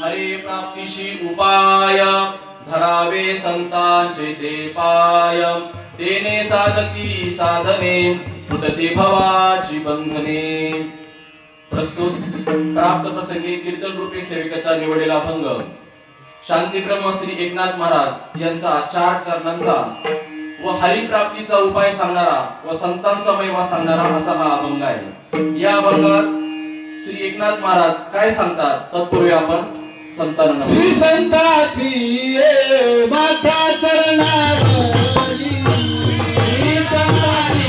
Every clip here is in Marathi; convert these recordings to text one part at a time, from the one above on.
हरे प्राप्तीशी उपाय धरावे संतांचे ते पाय तेने साधती साधने तुटते भवाची बंधने। प्रस्तुत प्राप्त प्रसंगी कीर्तन रूपी सेविकता निवडलेला अभंग शांतीब्रह्म श्री एकनाथ महाराज यांचा 4 चरणांचा व हरिप्राप्तीचा उपाय सांगणारा व संतांचा महिमा सांगणारा असा हा अभंग आहे। या अभंगात श्री एकनाथ महाराज काय सांगतात तत्पूर्वी आपण संतांना श्री संताची माता चरणावरी श्री संताची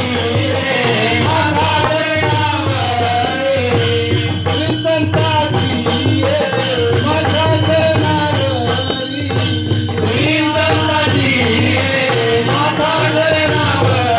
माता चरणावरी श्री संताची माता चरणावरी श्री संताची माता चरणावरी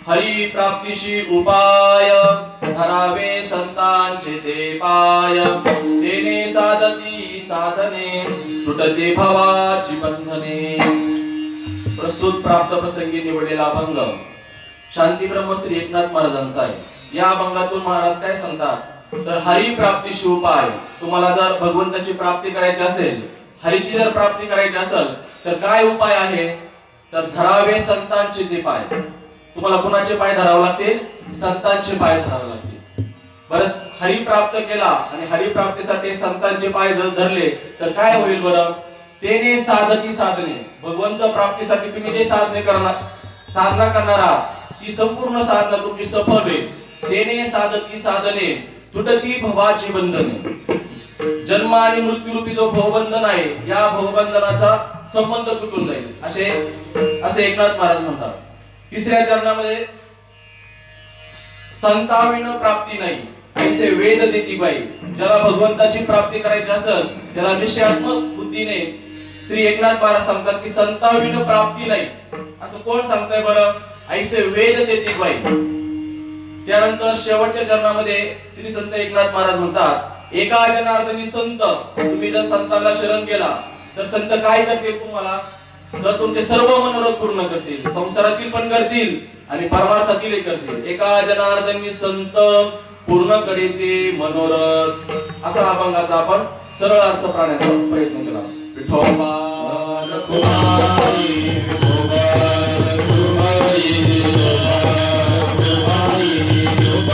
हरी प्राप्तीशी उपाय धरावे संतांचे ते पाय तेने साधती साधने तुटते भवाची बंधने। प्रस्तुत प्राप्त प्रसंगी निवडलेला अभंग शांतीब्रह्म श्री एकनाथ महाराजांचा आहे। या अभंगातून महाराज काय सांगतात तर हरी प्राप्तीशी उपाय, तुम्हाला जर भगवंताची प्राप्ती करायची असेल, हरीची जर प्राप्ती करायची असेल तर काय उपाय आहे तर धरावे संतांचे ते पाय। तुम्हाला कुणाचे पाय धरावे लागतील? संतांचे पाय धरावे लागतील। बरं, हरी प्राप्त केला आणि हरी प्राप्तीसाठी संतांचे पाय जर धरले तर काय होईल बरं? तेने साधती साधने, भगवंत प्राप्तीसाठी तुम्ही जे साधना करणार आहात ती संपूर्ण साधना तुमची सफल होईल। तेने साधती साधने तुटती भवाची बंधने, जन्म आणि मृत्यू रूपी जो भवबंधन आहे या भवबंधनाचा संबंध तुटून जाईल असे एकनाथ महाराज म्हणतात। तिसऱ्या चरणामध्ये संताविन प्राप्ती नाही ऐसे वेद देती बाई, ज्याला भगवंताची प्राप्ती करायची असेल त्याला निश्चयात्मक बुद्धीने श्री एकनाथ महाराज सांगतात की संताविन प्राप्ती नाही। असं कोण सांगताय बरं? ऐसे वेद देती बाई। त्यानंतर शेवटच्या चरणामध्ये श्री संत एकनाथ महाराज म्हणतात एका जनार्दनी संत, तुम्ही जर संतांना शरण गेला तर संत काय करतील तुम्हाला? तर तुमचे सर्व मनोरथ पूर्ण करतील, संसारातील पण करतील आणि परमार्थातील करतील। एका जनार्दनी संत पूर्ण करीते मनोरथ, असा अभंगाचा आपण सरळ अर्थ प्राण्याचा प्रयत्न केला। विठोबा रखुमाई विठोबा रखुमाई विठोबा रखुमाई विठोबा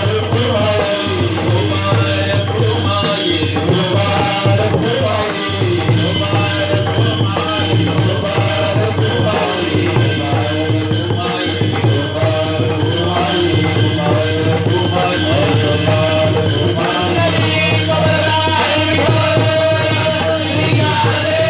रखुमाई विठोबा रखुमाई विठोबा रखुमाई Hare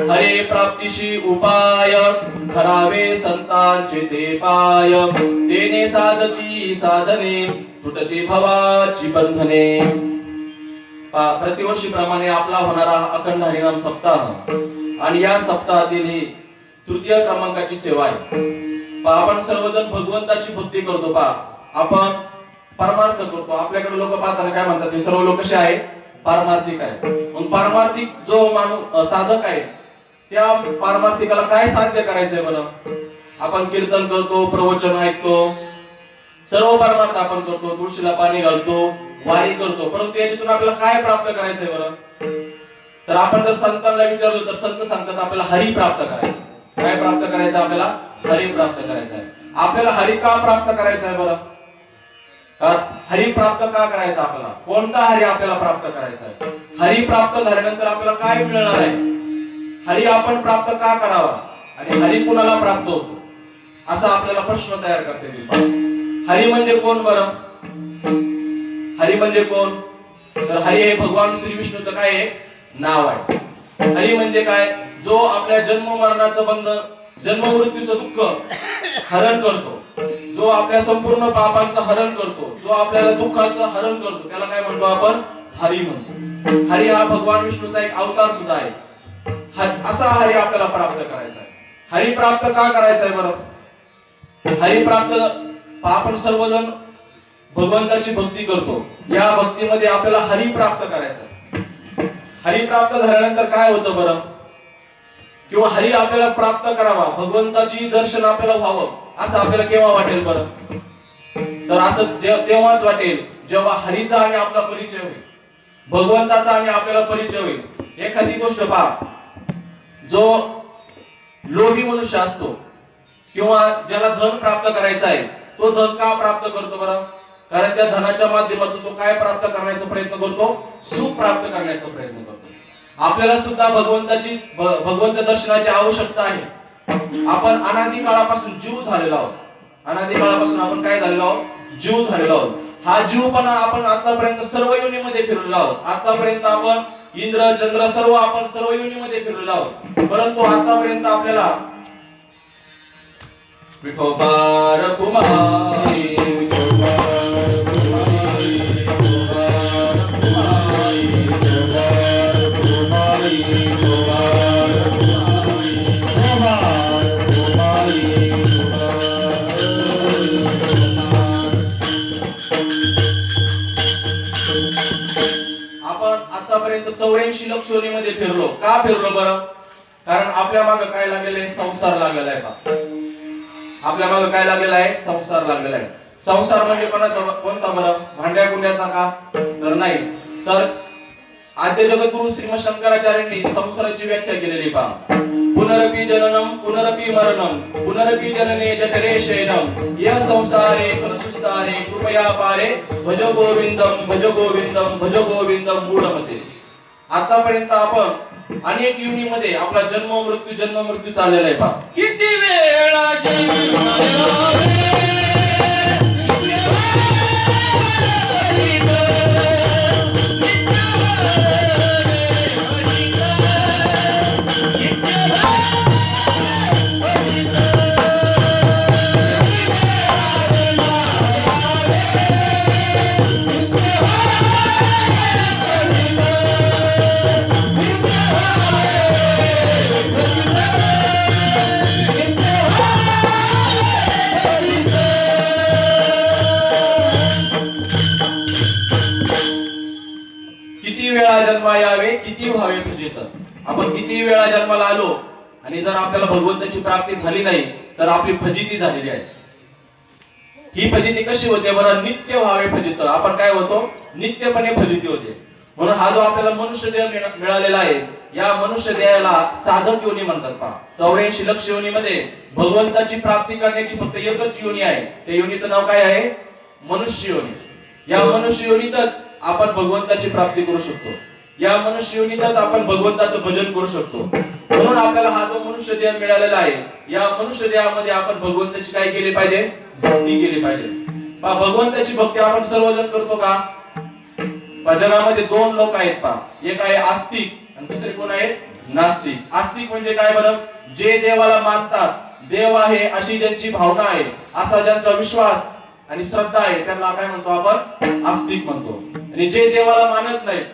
हरे प्राप्तीशी उपाय धरावे संतांचे ते पाय तेने साधती साधने तुटते भवाची बंधने. प्रतिवर्षी प्रमाणे आपला होणारा अखंड हरिनाम सप्ताह आणि या सप्ताहातील ही तृतीय क्रमांकाची सेवा आहे. आपण सर्वजण भगवंताची भक्ती करतो. आपण परमार्थ करतो. आपल्याकडे लोक पाहताना काय म्हणतात, ते सर्व लोक कसे आहेत, पारमार्थिक आहेत. मग पारमार्थिक जो माणूस साधक आहे त्या पारमार्थिकाला काय साध्य करायचंय बरं? आपण कीर्तन करतो, प्रवचन ऐकतो, सर्व परमार्थ आपण करतो, तुळशीला पाणी घालतो, वारी करतो, परंतु याच्यातून आपल्याला काय प्राप्त करायचंय बरं? तर आपण जर संतांना विचारलो तर संत सांगतात आपल्याला हरी प्राप्त करायचं. काय प्राप्त करायचं? आपल्याला हरी प्राप्त करायचं आहे. आपल्याला हरी का प्राप्त करायचं आहे बरं? हरी प्राप्त का करायचं? आपल्याला कोणता हरी आपल्याला प्राप्त करायचा आहे? हरी प्राप्त झाल्यानंतर आपल्याला काय मिळणार आहे? हरी आपण प्राप्त का करावा आणि हरी कुणाला प्राप्त होतो असा आपल्याला प्रश्न तयार करता येईल. हरी म्हणजे कोण बरं? हरी म्हणजे कोण? तर हरी हे भगवान श्री विष्णूचं काय आहे? नाव आहे. हरी म्हणजे काय? जो आपल्या जन्म मरणाचं बंधन, जन्म मृत्यूचं दुःख हरण करतो, जो आपल्या संपूर्ण पापांचं हरण करतो, जो आपल्याला दुःखाचं हरण करतो, त्याला काय म्हणतो आपण? हरी म्हणतो. हरी हा भगवान विष्णूचा एक अवतार सुद्धा आहे. असा हरी आपल्याला प्राप्त करायचा आहे. हरी प्राप्त का करायचा आहे बरं? हरी प्राप्त आपण सर्वजण भगवंताची भक्ती करतो. या भक्तीमध्ये आपल्याला हरी प्राप्त करायचा आहे. हरी प्राप्त झाल्यानंतर काय होतं बरं? किंवा हरी आपल्याला प्राप्त करावा, भगवंताची दर्शन आपल्याला व्हावं असं आपल्याला केव्हा वाटेल बरं? तर असं तेव्हाच वाटेल जेव्हा हरीचा आणि आपला परिचय होईल, भगवंताचा आणि आपल्याला परिचय होईल. एखादी गोष्ट पहा, जो लोभी मनुष्य असतो किंवा ज्याला धन प्राप्त करायचं आहे, तो धन का प्राप्त करतो बरं? कारण त्या धनाच्या माध्यमातून तो काय प्राप्त करण्याचा प्रयत्न करतो? सुख प्राप्त करण्याचा प्रयत्न करतो. आपल्याला सुद्धा भगवंत दर्शनाची आवश्यकता आहे. आपण अनादी काळापासून जीव झालेलो आहोत. अनादी काळापासून आपण काय झालेलो आहोत? जीव झालेलो आहोत. हा जीवपणा आपण आतापर्यंत सर्व योनीमध्ये फिरलेलो आहोत. आतापर्यंत आपण इंद्र चंद्र आपण सर्व योनीमध्ये फिरलेलो आहोत. परंतु आतापर्यंत आपल्याला विठोबा रखुमाई, विठोबा रखुमाई, विठोबा रखुमाई, विठोबा रखुमाई, विठोबा रखुमाई, विठोबा रखुमाई, आपण आतापर्यंत 84 लक्ष योनीमध्ये फिरलो. का फिरलो बरं? कारण आपल्या मागे काय लागलेलं आहे? संसार लागलेला आहे. आपल्या मागे काय लागलेला आहे? संसार लागलेला आहे. संसार म्हणजे कोणता बरं? भांड्या कुंड्याचा का? तर नाही. तर आद्य जगद्गुरु श्रीमद शंकराचार्यांनी संसाराची व्याख्या केलेली पहा. पुनरपि जननम पुनरपि मरणम पुनरपि जनने जठरे शयनम या संसारे खलदुस्तारे कृपया पारे भज गोविंदम भज गोविंदम भज गोविंदम मूढमते. आतापर्यंत आपण अनेक योनीमध्ये आपला जन्म मृत्यू चाललेला आहे पहा. किती वेळा जन्मा यावे किती व्हावे फजित. आपण किती वेळा जन्माला आलो आणि जर आपल्याला भगवंताची प्राप्ती झाली नाही तर आपली फजिती झालेली आहे. ही फजिती कशी होते बरं? नित्य व्हावे फजित. आपण काय होतो? नित्यपणे फजिती होते. म्हणून हा जो आपल्याला मनुष्य देह मिळालेला आहे, या मनुष्य देहाला साधक योनी म्हणतात पहा. 84 लक्ष योनीमध्ये भगवंताची प्राप्ती करण्याची फक्त एकच योनी आहे. त्या योनीचं नाव काय आहे? मनुष्य योनी. या मनुष्य योनीतच आपण भगवंताची प्राप्ती करू शकतो. या मनुष्य योनीतच आपण भगवंताचं भजन करू शकतो. म्हणून आपल्याला हा जो मनुष्य देह मिळालेला आहे, या मनुष्य देहामध्ये आपण भगवंताची काय केली पाहिजे? भक्ती केली पाहिजे. भगवंताची भक्ती आपण सर्वजण करतो का? जगामध्ये 2 लोक आहेत पहा. एक आहे आस्तिक आणि दुसरे कोण आहेत? नास्तिक. आस्तिक म्हणजे काय बरं? जे देवाला मानतात, देव आहे अशी ज्यांची भावना आहे, असा ज्यांचा विश्वास आणि श्रद्धा आहे, त्यांना काय म्हणतो आपण? आस्तिक म्हणतो. आणि जे देवाला मानत नाहीत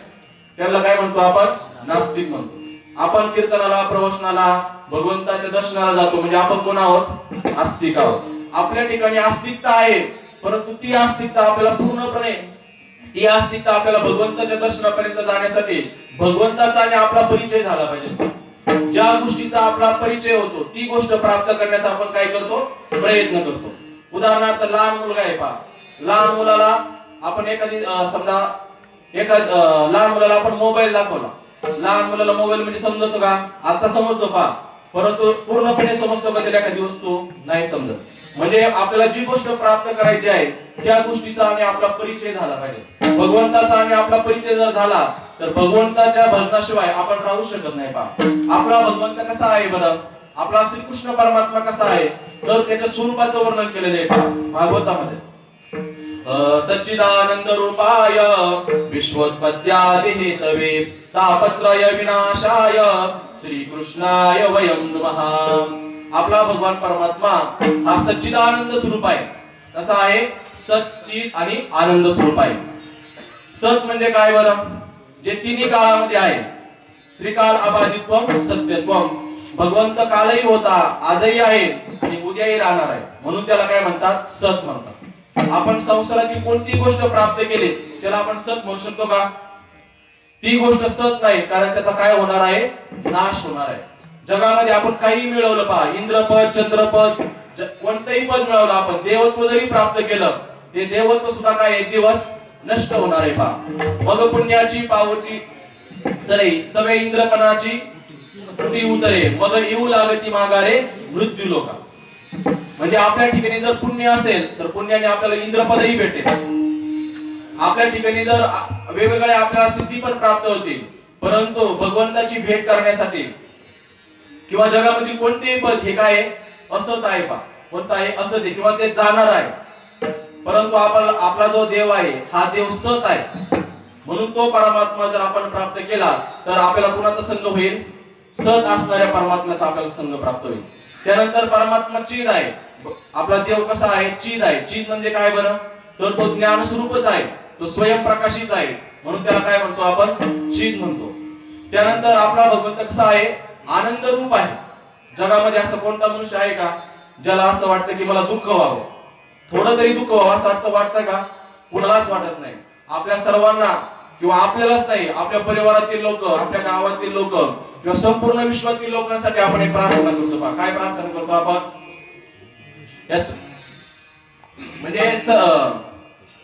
त्याला काय म्हणतो आपण? नास्तिक म्हणतो. आपण कीर्तनाला, प्रवचनाला, भगवंताच्या दर्शनाला जातो म्हणजे आपण कोण आहोत? आस्तिक आहोत. आपल्या ठिकाणी आस्तिकता आहे, परंतु ती आस्तिकता आपल्याला पूर्णपणे, ती आस्तिकता आपल्याला भगवंताच्या दर्शनापर्यंत जाण्यासाठी भगवंताचा आणि आपला परिचय झाला पाहिजे. ज्या गोष्टीचा आपला परिचय होतो ती गोष्ट प्राप्त करण्याचा आपण काय करतो? प्रयत्न करतो. उदाहरणार्थ लहान मुलगा आहे पहा, लहान मुलाला आपण एखादी समजा लहान मुलाला आपण मोबाईल दाखवला, लहान मुलाला मोबाईल म्हणजे समजतो का? आता समजतो पहा, परंतु पूर्णपणे समजतो का त्याला एखादी वस्तू? नाही समजत. म्हणजे आपल्याला जी गोष्ट प्राप्त करायची आहे त्या गोष्टीचा आणि आपला परिचय झाला पाहिजे. भगवंताचा आणि आपला परिचय जर झाला तर भगवंताच्या भजनाशिवाय आपण राहू शकत नाही. पहा आपला भगवंत कसा आहे बरं? आपला श्रीकृष्ण परमात्मा कसा आहे? तर त्याच्या स्वरूपाचं वर्णन केलेलं आहे पहा भागवतामध्ये. सच्चिदानंद रूपाय विश्वोत्पत्त्यादि हेतवे तापत्रय विनाशाय श्रीकृष्णाय वयं नमः. आपला भगवान परमात्मा हा सच्चिदानंद स्वरूप आहे. कसा आहे? सच्चित आणि आनंद स्वरूप आहे. सत म्हणजे काय बरं? जे तिन्ही काळामध्ये आहे, त्रिकाल अबाधित्वम सत्यत्वम. भगवंत कालही होता, आजही आहे आणि उद्याही राहणार आहे, म्हणून त्याला काय म्हणतात? सत म्हणतात. आपण संसारातील कोणती गोष्ट प्राप्त केली त्याला आपण सत म्हणू शकतो का? ती गोष्ट सत नाही, कारण त्याचा काय होणार आहे? नाश होणार आहे. जगामध्ये आपण काही मिळवलं पहा, इंद्रपद, चंद्रपद, कोणतंही पद मिळवलं आपण, देवत्व जरी प्राप्त केलं, ते देवत्व सुद्धा काय एक दिवस नष्ट होणार आहे पहा. मग पुण्याची पावती सरे सवे इंद्रपणाची स्तुती उतरे, मग येऊ लागती माघारे मृत्यू लोका. म्हणजे आपल्या ठिकाणी जर पुण्य असेल तर पुण्याने आपल्याला इंद्रपदही भेटेल. आपल्या ठिकाणी जर वेगवेगळ्या आपल्याला सिद्धी पण प्राप्त होतील, परंतु भगवंताची भेट करण्यासाठी किंवा जगामधील कोणतेही पद हे काय असत आहे पहा. कोणतं आहे? असत आहे किंवा ते जाणार आहे. परंतु आपला जो देव आहे हा देव सत आहे, म्हणून तो परमात्मा जर आपण प्राप्त केला तर आपल्याला कुणाचा संग होईल? सत असणाऱ्या परमात्म्याचा आपल्याला संग प्राप्त होईल. त्यानंतर परमात्मा चिद आहे. आपला देव कसा आहे? चिद आहे. चिद म्हणजे काय बरं? तर तो ज्ञान स्वरूपच आहे, तो स्वयंप्रकाशित आहे, म्हणून त्याला काय म्हणतो आपण? चिद म्हणतो. त्यानंतर आपला भगवंत कसा आहे? आनंद रूप आहे. जगामध्ये असं कोणता मनुष्य आहे का ज्याला असं वाटतं की मला दुःख व्हावं, थोडं तरी दुःख व्हावं असं वाटतं का? कुणालाच वाटत नाही. आपल्या सर्वांना किंवा आपल्यालाच नाही, आपल्या परिवारातील लोक, आपल्या गावातील लोक किंवा संपूर्ण विश्वातील लोकांसाठी आपण एक प्रार्थना करतो पहा. काय प्रार्थना करतो आपण? यस म्हणजे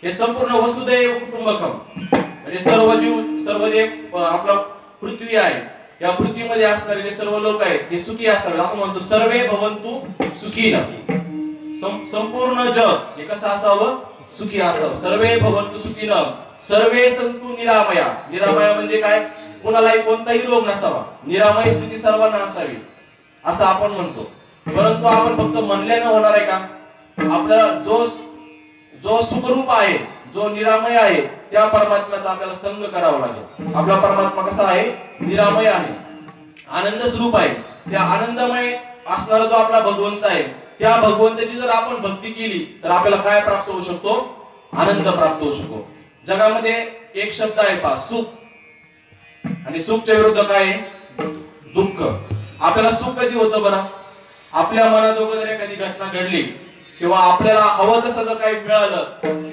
हे संपूर्ण वसुदैव कुटुंबकम, म्हणजे सर्व जीव, सर्व जे आपला पृथ्वी आहे, या पृथ्वीमध्ये असणारे जे सर्व लोक आहेत हे सुखी असावे. आपण म्हणतो सर्वे भवन्तु सुखिनः. संपूर्ण जग हे कसं असावं? सुखी असावं. सर्वे भवन्तु सुखिनः, सर्वे सन्तु निरामया. निरामया म्हणजे काय? कोणालाही कोणताही रोग नसावा, निरामय स्थिती सर्वांना असावी असं आपण म्हणतो. परंतु आपण फक्त म्हणल्याने होणार आहे का? आपला जो सुखरूप आहे, जो निरामय आहे, त्या परमात्म्याचा आपल्याला संग करावा लागेल. आपला परमात्मा कसा आहे? निरामय आहे, आनंद स्वरूप आहे. त्या आनंदमय असणारा जो आपला भगवंत आहे, त्या भगवंताची जर आपण भक्ती केली तर आपल्याला काय प्राप्त होऊ शकतो? आनंद प्राप्त होऊ शकतो. जगामध्ये एक शब्द आहे पहा, सुख. आणि सुखच्या विरुद्ध काय आहे? दुःख. आपल्याला सुख कधी होतं बरं? आपल्या मनाजोगं जर एखादी घटना घडली किंवा आपल्याला हवं तसं जर काही मिळालं,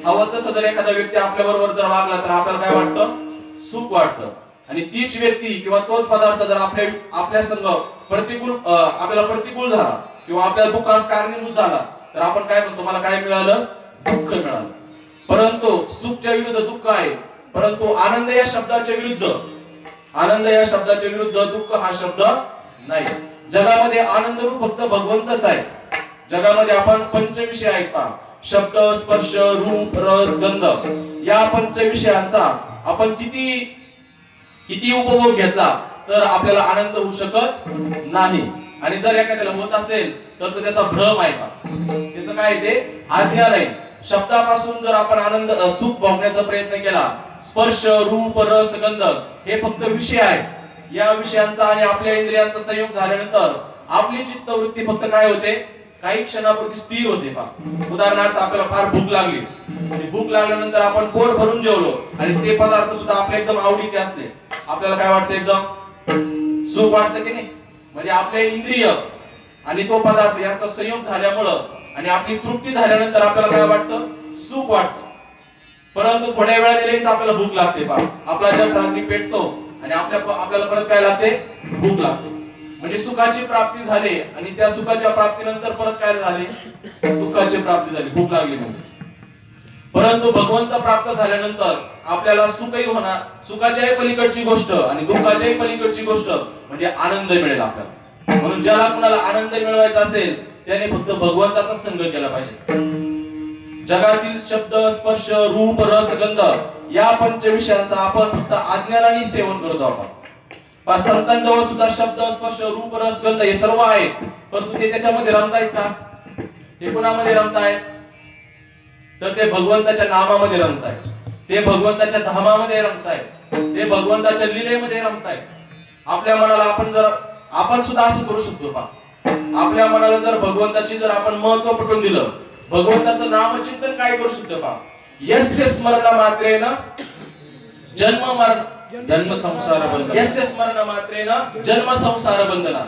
हवं तसं जर एखादा व्यक्ती आपल्या बरोबर जर वागला तर आपल्याला काय वाटतं? सुख वाटतं. आणि तीच व्यक्ती किंवा तोच पदार्थ जर आपल्या संग आपल्याला प्रतिकूल झाला किंवा आपल्या दुःखास कारणीभूत झाला तर आपण काय म्हणतो? मला काय मिळालं? दुःख मिळालं. परंतु सुखच्या विरुद्ध दुःख आहे, परंतु आनंद या शब्दाच्या विरुद्ध दुःख हा शब्द नाही. जगामध्ये आनंद रूप फक्त भगवंतच आहे. जगामध्ये आपण पंचविषय आहेत पहा, शब्द, स्पर्श, रूप, रस, गंध, या पंचविषयांचा आपण किती उपभोग घेतला तर आपल्याला आनंद होऊ शकत नाही. आणि जर एखाद्याला होत असेल तर तो त्याचा भ्रम आहे पहा, त्याचं काय ते आज्ञा नाही. शब्दापासून जर आपण आनंद सुख भोगण्याचा प्रयत्न केला, स्पर्श, रूप, रस, गंध हे फक्त विषय आहेत. या विषयांचा आणि आपल्या इंद्रियांचा संयोग झाल्यानंतर आपली चित्तवृत्ती फक्त काय होते, काही क्षणापुरती स्थिर होते पहा. उदाहरणार्थ आपल्याला फार भूक लागली आणि भूक लागल्यानंतर आपण पोट भरून जेवलो आणि ते पदार्थ सुद्धा आपल्या एकदम आवडीचे असले, आपल्याला काय वाटतं, एकदम सुख वाटतं की नाही. म्हणजे आपले इंद्रिय आणि तो पदार्थ यांचा संयोग झाल्यामुळं आणि आपली तृप्ती झाल्यानंतर आपल्याला काय वाटतं, सुख वाटतं. परंतु थोड्या वेळाने लगेच आपल्याला भूक लागते पहा. आपला जठराग्नी पेटतो आणि आपल्याला परत काय लागते, भूक लागते. म्हणजे सुखाची प्राप्ती झाली आणि त्या सुखाच्या प्राप्तीनंतर परत काय झाले, दुःखाची प्राप्ती झाली, भूक लागली म्हणजे. परंतु भगवंत प्राप्त झाल्यानंतर आपल्याला सुखही होणार, सुखाच्याही पलीकडची गोष्ट आणि दुःखाच्याही पलीकडची गोष्ट म्हणजे आनंद मिळेल आपल्याला. म्हणून ज्याला कुणाला आनंद मिळवायचा असेल त्याने फक्त भगवंताचा संग केला पाहिजे. जगातील शब्द, स्पर्श, रूप, रस, गंध या पंच विषयांचा आपण फक्त अज्ञानाने सेवन करतो. आपण संतांजवळ सुद्धा शब्द, स्पर्श, रूप, रस, गंध हे सर्व आहेत, परंतु ते त्याच्यामध्ये रमतायत का? ते कुणामध्ये रमतायत? तर ते भगवंताच्या नामामध्ये रमतायत, ते भगवंताच्या धामामध्ये रमतायत, ते भगवंताच्या लीलेमध्ये रमतायत. आपल्या मनाला आपण सुद्धा असं करू शकतो पहा. आपल्या मनाला जर भगवंताची जर आपण महत्व पटवून दिलं, भगवंताचं नामचिंतन काय करू शकतो पहा. यस्य स्मरण मात्रेन जन्म संसार बंधन, यस्य स्मरण मात्रेन जन्म संसार बंधनात.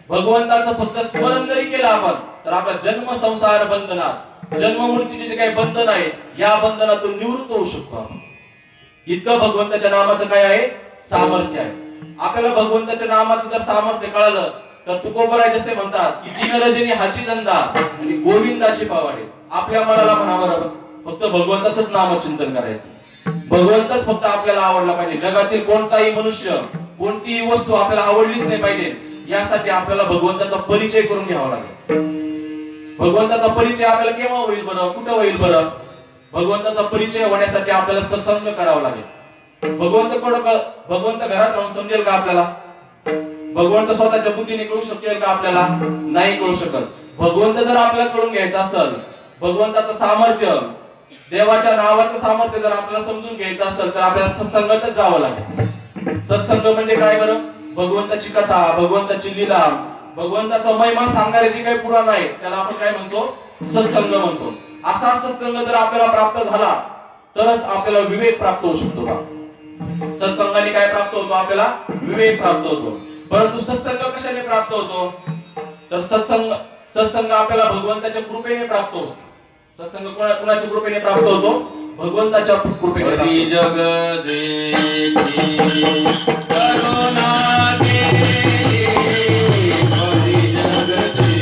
भगवंताचं फक्त स्मरण जरी केलं आपण तर आपला जन्म संसार बंधनात, जन्म मृत्यूचे जे काही बंधन आहे या बंधनातून निवृत्त होऊ शकतो आपण. इतकं भगवंताच्या नामाचं काय आहे, सामर्थ्य आहे. आपल्याला भगवंताच्या नामाचं जर सामर्थ्य कळालं तर तुकोबराय जसे म्हणतात की तीन रजनी हाची धंदा आणि गोविंदाची पावाडे. आपल्या मनाला म्हणावं फक्त भगवंताचंच नामचिंतन करायचं, भगवंतच फक्त आपल्याला आवडला पाहिजे. जगातील कोणताही मनुष्य, कोणतीही वस्तू आपल्याला आवडलीच नाही पाहिजे, यासाठी आपल्याला भगवंताचा परिचय करून घ्यावा लागेल. भगवंताचा परिचय आपल्याला केव्हा होईल बरं, कुठं होईल बरं? भगवंताचा परिचय होण्यासाठी आपल्याला सत्संग करावा लागेल. भगवंत घरात राहून समजेल का आपल्याला? भगवंत स्वतःच्या बुद्धीने कळू शकेल का आपल्याला? नाही कळू शकत. भगवंत जर आपल्याला कळून घ्यायचा असेल, भगवंताचं सामर्थ्य, देवाच्या नावाचं सामर्थ्य जर आपल्याला समजून घ्यायचं असेल तर आपल्याला सत्संगातच जावं लागेल. सत्संग म्हणजे काय बरं? भगवंताची कथा, भगवंताची लीला, भगवंताचा महिमा सांगणारे जे काही पुराण आहे त्याला आपण काय म्हणतो, सत्संग म्हणतो. असा सत्संग जर आपल्याला प्राप्त झाला तरच आपल्याला विवेक प्राप्त होऊ शकतो का? सत्संगाने काय प्राप्त होतो? आपल्याला विवेक प्राप्त होतो. परंतु सत्संग कशाने प्राप्त होतो? तर सत्संग आपल्याला भगवंताच्या कृपेने प्राप्त होतो. सत्संग कोणाच्या कृपेने प्राप्त होतो? भगवंताच्या कृपेने. हरी जग जेठी करुणा तेरी, हरी जग जेठी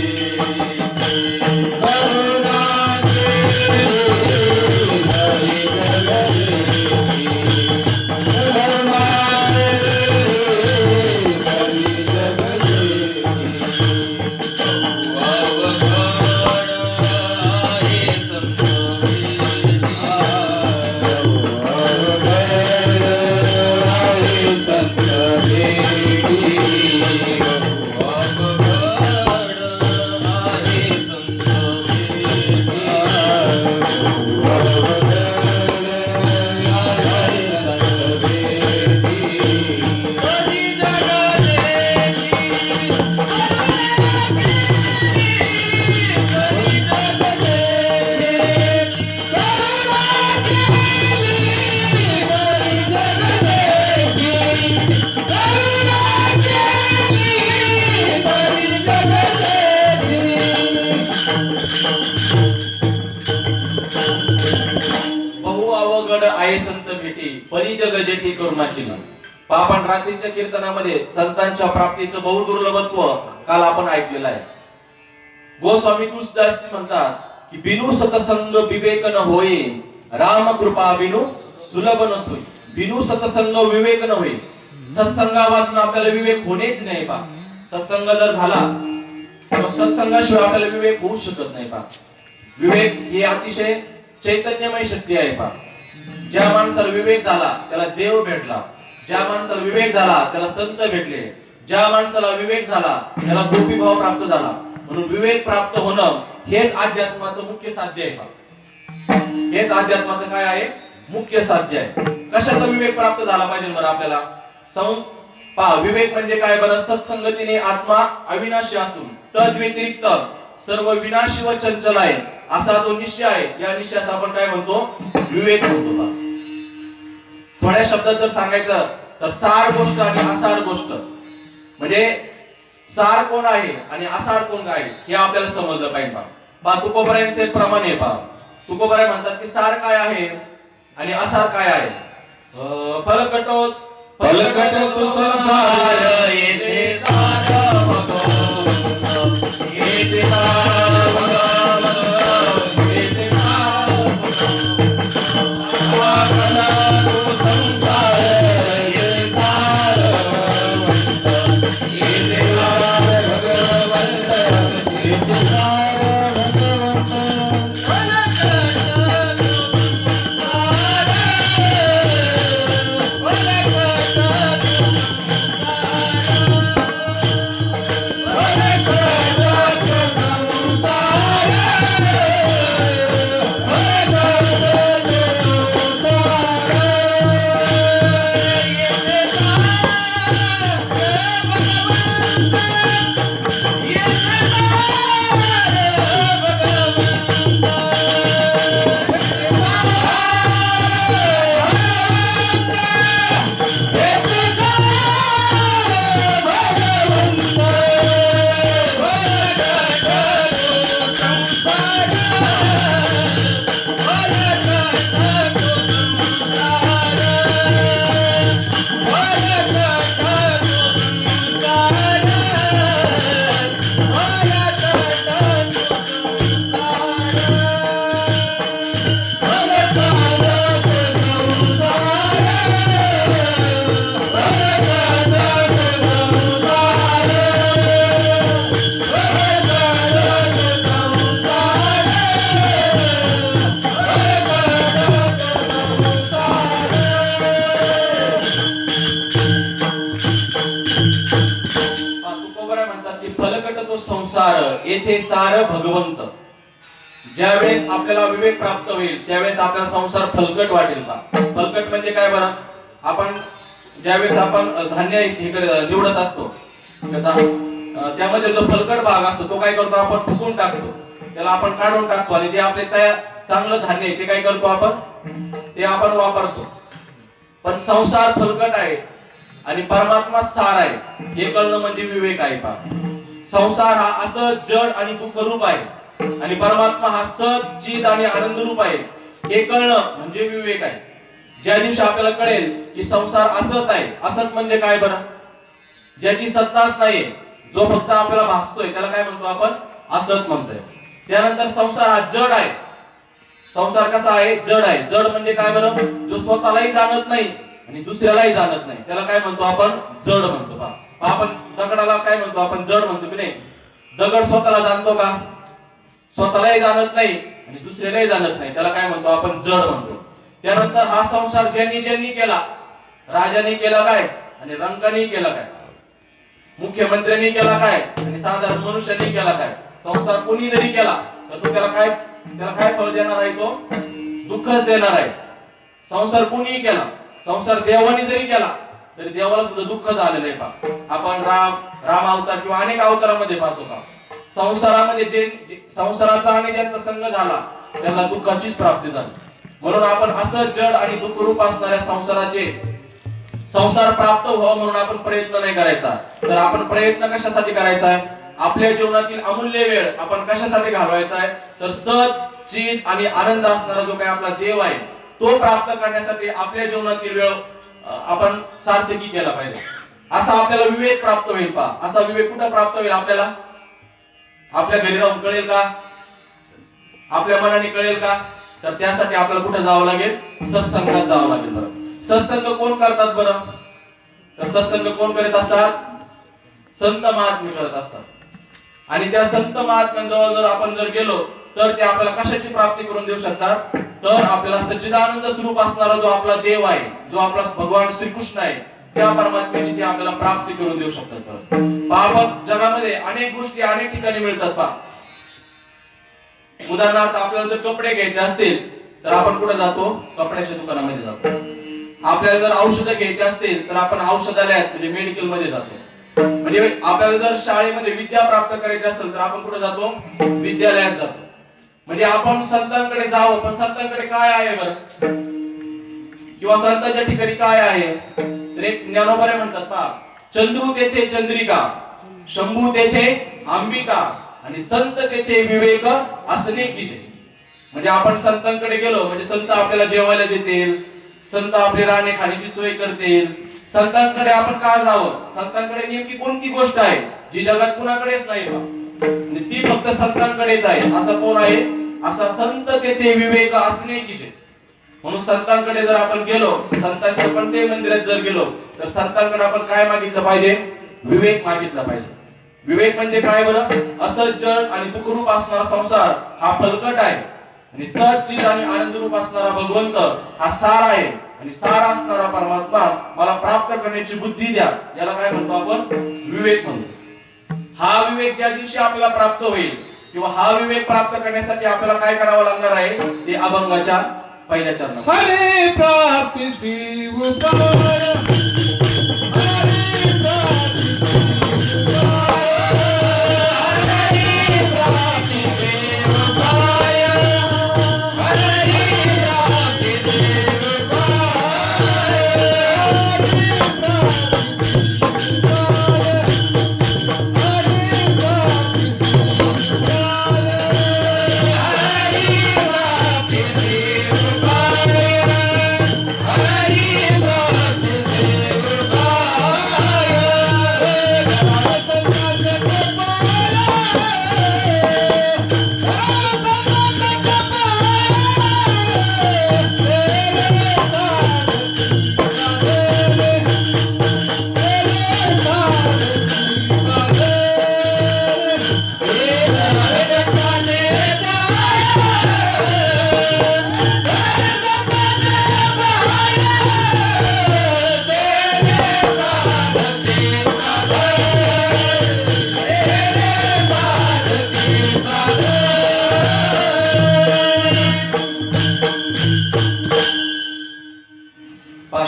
करुणा तेरी, हरी जग जेठी करुणा तेरी, हरी जग जेठी. परिजग जेठी करुणाची. आपण रात्रीच्या कीर्तनामध्ये संतांच्या प्राप्तीचं बहुदुर्लभत्व काल आपण ऐकलेलं आहे. गोस्वामी तुलसीदास म्हणतात की बिनु सतसंग विवेक न होय, राम कृपा बिनु सुलभ न सोय. बिनु सतसंग विवेक न होय. सत्संगावाचून आपल्याला विवेक होणेच नाही पा. सत्संग जर झाला तर सत्संगाशिवाय आपल्याला विवेक होऊ शकत नाही पा. विवेक ही अतिशय चैतन्यमय शक्ती आहे पा. ज्या माणसाला विवेक झाला त्याला देव भेटला, ज्या माणसाला विवेक झाला त्याला संत भेटले, ज्या माणसाला विवेक झाला त्याला गोपी भाव प्राप्त झाला. म्हणून विवेक प्राप्त होणं हेच अध्यात्माचं मुख्य साध्य आहे. हेच अध्यात्माचं काय आहे? मुख्य साध्य आहे. कशाचा विवेक प्राप्त झाला पाहिजे बरं आपल्याला? पहा, विवेक म्हणजे काय बरं? सत्संगतीने आत्मा अविनाशी असून तद व्यतिरिक्त सर्व विनाशी व चंचल आहे असा जो निश्चय आहे, या निश्चयास आपण काय म्हणतो? विवेक म्हणतो. पहा, थोड्या शब्दात जर सांगायचं तर सार गोष्ट आणि असार गोष्ट, म्हणजे सार कोण आहे आणि असार कोण आहे हे आपल्याला समजलं पाहिजे. पहा, तुकोबरायांचे प्रमाण आहे. पहा, तुकोबराय म्हणतात की सार काय आहे आणि असार काय आहे. फलकटोत संसार येथे सार भगवंत, येथे सार भगवंत, येथे सार भगवंत. फलकटोत संसार येथे सार भगवंत, येथे सार भगवंत, येथे सार भगवंत. संसार येथे सार भगवंत. ज्यावेळेस आपल्याला विवेक प्राप्त होईल त्यावेळेस आपला संसार फलकट वाटेल. का फलकट म्हणजे काय बरं? आपण ज्यावेळेस आपण धान्य निवडत असतो त्यामध्ये जो फलकट भाग असतो तो काय करतो? आपण फुकून टाकतो, त्याला आपण काढून टाकतो आणि जे आपले तयार चांगलं धान्य आहे ते काय करतो? आपण ते आपण वापरतो. पण संसार फलकट आहे आणि परमात्मा सार आहे हे कळणं म्हणजे विवेक आहे. पहा, संसार हा असं जड आणि दुःख रूप आहे आणि परमात्मा हा सत चित आणि आनंद रूप आहे हे कळणं म्हणजे विवेक आहे. ज्या दिवशी आपल्याला कळेल की संसार असत आहे, असत म्हणजे काय बरं? ज्याची सत्ताच नाहीये, जो फक्त आपल्याला भासतोय त्याला काय म्हणतो आपण? असत म्हणतोय. त्यानंतर संसार हा जड आहे. संसार कसा आहे? जड आहे. जड म्हणजे काय बरं? जो स्वतःलाही जाणत नाही आणि दुसऱ्यालाही जाणत नाही त्याला काय म्हणतो आपण? जड म्हणतो. पहा, आपण दगडाला काय म्हणतो? आपण जड म्हणतो की नाही? दगड स्वतःला जाणतो का? स्वतःलाही जाणत नाही आणि दुसऱ्यालाही जाणत नाही त्याला काय म्हणतो? आपण जड म्हणतो. त्यानंतर हा संसार ज्यांनी ज्यांनी केला, राजाने केला काय आणि रंकाने केला काय, मुख्यमंत्र्यांनी केला काय आणि साधारण मनुष्याने केला काय, संसार कोणी जरी केला तर तो त्याला काय फळ देणार आहे? तो दुःखच देणार आहे. संसार कोणीही केला, संसार देवाने जरी केला तरी देवाला सुद्धा दुःख झालेलं आहे. पहा, आपण राम अवतार किंवा अनेक अवतारामध्ये पाहतो. का संसारामध्ये जे संसाराचा आणि ज्यांचा संग झाला त्यांना दुःखाचीच प्राप्ती झाली. म्हणून आपण असं जड आणि दुःखरूप असणाऱ्या संसार प्राप्त व्हावा म्हणून आपण प्रयत्न नाही करायचा. तर आपण प्रयत्न कशासाठी करायचा आहे? आपल्या जीवनातील अमूल्य वेळ आपण कशासाठी घालवायचा आहे? तर सत चित आणि आनंद असणारा जो काही आपला देव आहे तो प्राप्त करण्यासाठी आपल्या जीवनातील वेळ आपण सार्थकी केला पाहिजे. असा आपल्याला विवेक प्राप्त होईल. पहा, असा विवेक कुठं प्राप्त होईल आपल्याला? आपल्या घरी राहून कळेल का? आपल्या मनाने कळेल का? तर त्यासाठी आपल्याला कुठे जावं लागेल? सत्संगात जावं लागेल. बरं, सत्संग कोण करतात बरं? तर सत्संग कोण करत असतात? संत महात्मे करत असतात. आणि त्या संत महात्म्यांजवळ जर आपण गेलो तर ते आपल्याला कशाची प्राप्ती करून देऊ शकतात? तर आपल्याला सच्चिदानंद स्वरूप असणारा जो आपला देव आहे, जो आपला भगवान श्रीकृष्ण आहे, त्या परमात्म्याची ते आपल्याला प्राप्ती करून देऊ शकतात. पहा, जगामध्ये अनेक गोष्टी अनेक ठिकाणी मिळतात. पहा, उदाहरणार्थ आपल्याला जर कपडे घ्यायचे असतील तर आपण कुठे जातो? कपड्याच्या दुकानामध्ये जातो. आपल्याला जर औषधं घ्यायची असतील तर आपण औषधालयात म्हणजे मेडिकल मध्ये जातो. म्हणजे आपल्याला जर शाळेमध्ये विद्या प्राप्त करायची असेल तर आपण कुठे जातो? विद्यालयात जातो. म्हणजे आपण संतांकडे जावं, पण संतांकडे काय आहे बरं? किंवा संतांच्या ठिकाणी काय आहे? तर एक ज्ञानोबा म्हणतात पहा, चंद्रू तेथे चंद्रिका, शंभू तेथे अंबिका आणि संत तेथे विवेक असणे की जय. म्हणजे आपण संतांकडे गेलो म्हणजे संत आपल्याला जेवायला देतील, संत आपली राहणे खाण्याची सोय करतील. संतांकडे आपण का जावं? संतांकडे नेमकी कोणती गोष्ट आहे जी जगात कुणाकडेच नाही का? आणि ती फक्त संतांकडेच आहे. असं कोण आहे? असा संत तेथे विवेक असणे की जय. म्हणून संतांकडे जर आपण गेलो, संतांच्या कोणत्याही मंदिरात जर गेलो तर संतांकडे आपण काय मागितलं पाहिजे? विवेक मागितला पाहिजे. विवेक म्हणजे काय बरं? असं जग आणि दुःखरूप असणारा संसार हा फलकट आहे आणि सच्चिद आणि आनंदरूप असणारा भगवंत हा सार आहे आणि सार असणारा परमात्मा मला प्राप्त करण्याची बुद्धी द्या. याला काय म्हणतो आपण? विवेक म्हणतो. हा विवेक ज्या दिवशी आपल्याला प्राप्त होईल किंवा हा विवेक प्राप्त करण्यासाठी आपल्याला काय करावं लागणार आहे? ते अभंगाच्या पहिल्या चरणात हरे प्राप्ती उपाय, हरे प्राप्ती उपाय, हरे प्राप्ती उपाय, हरे प्राप्ती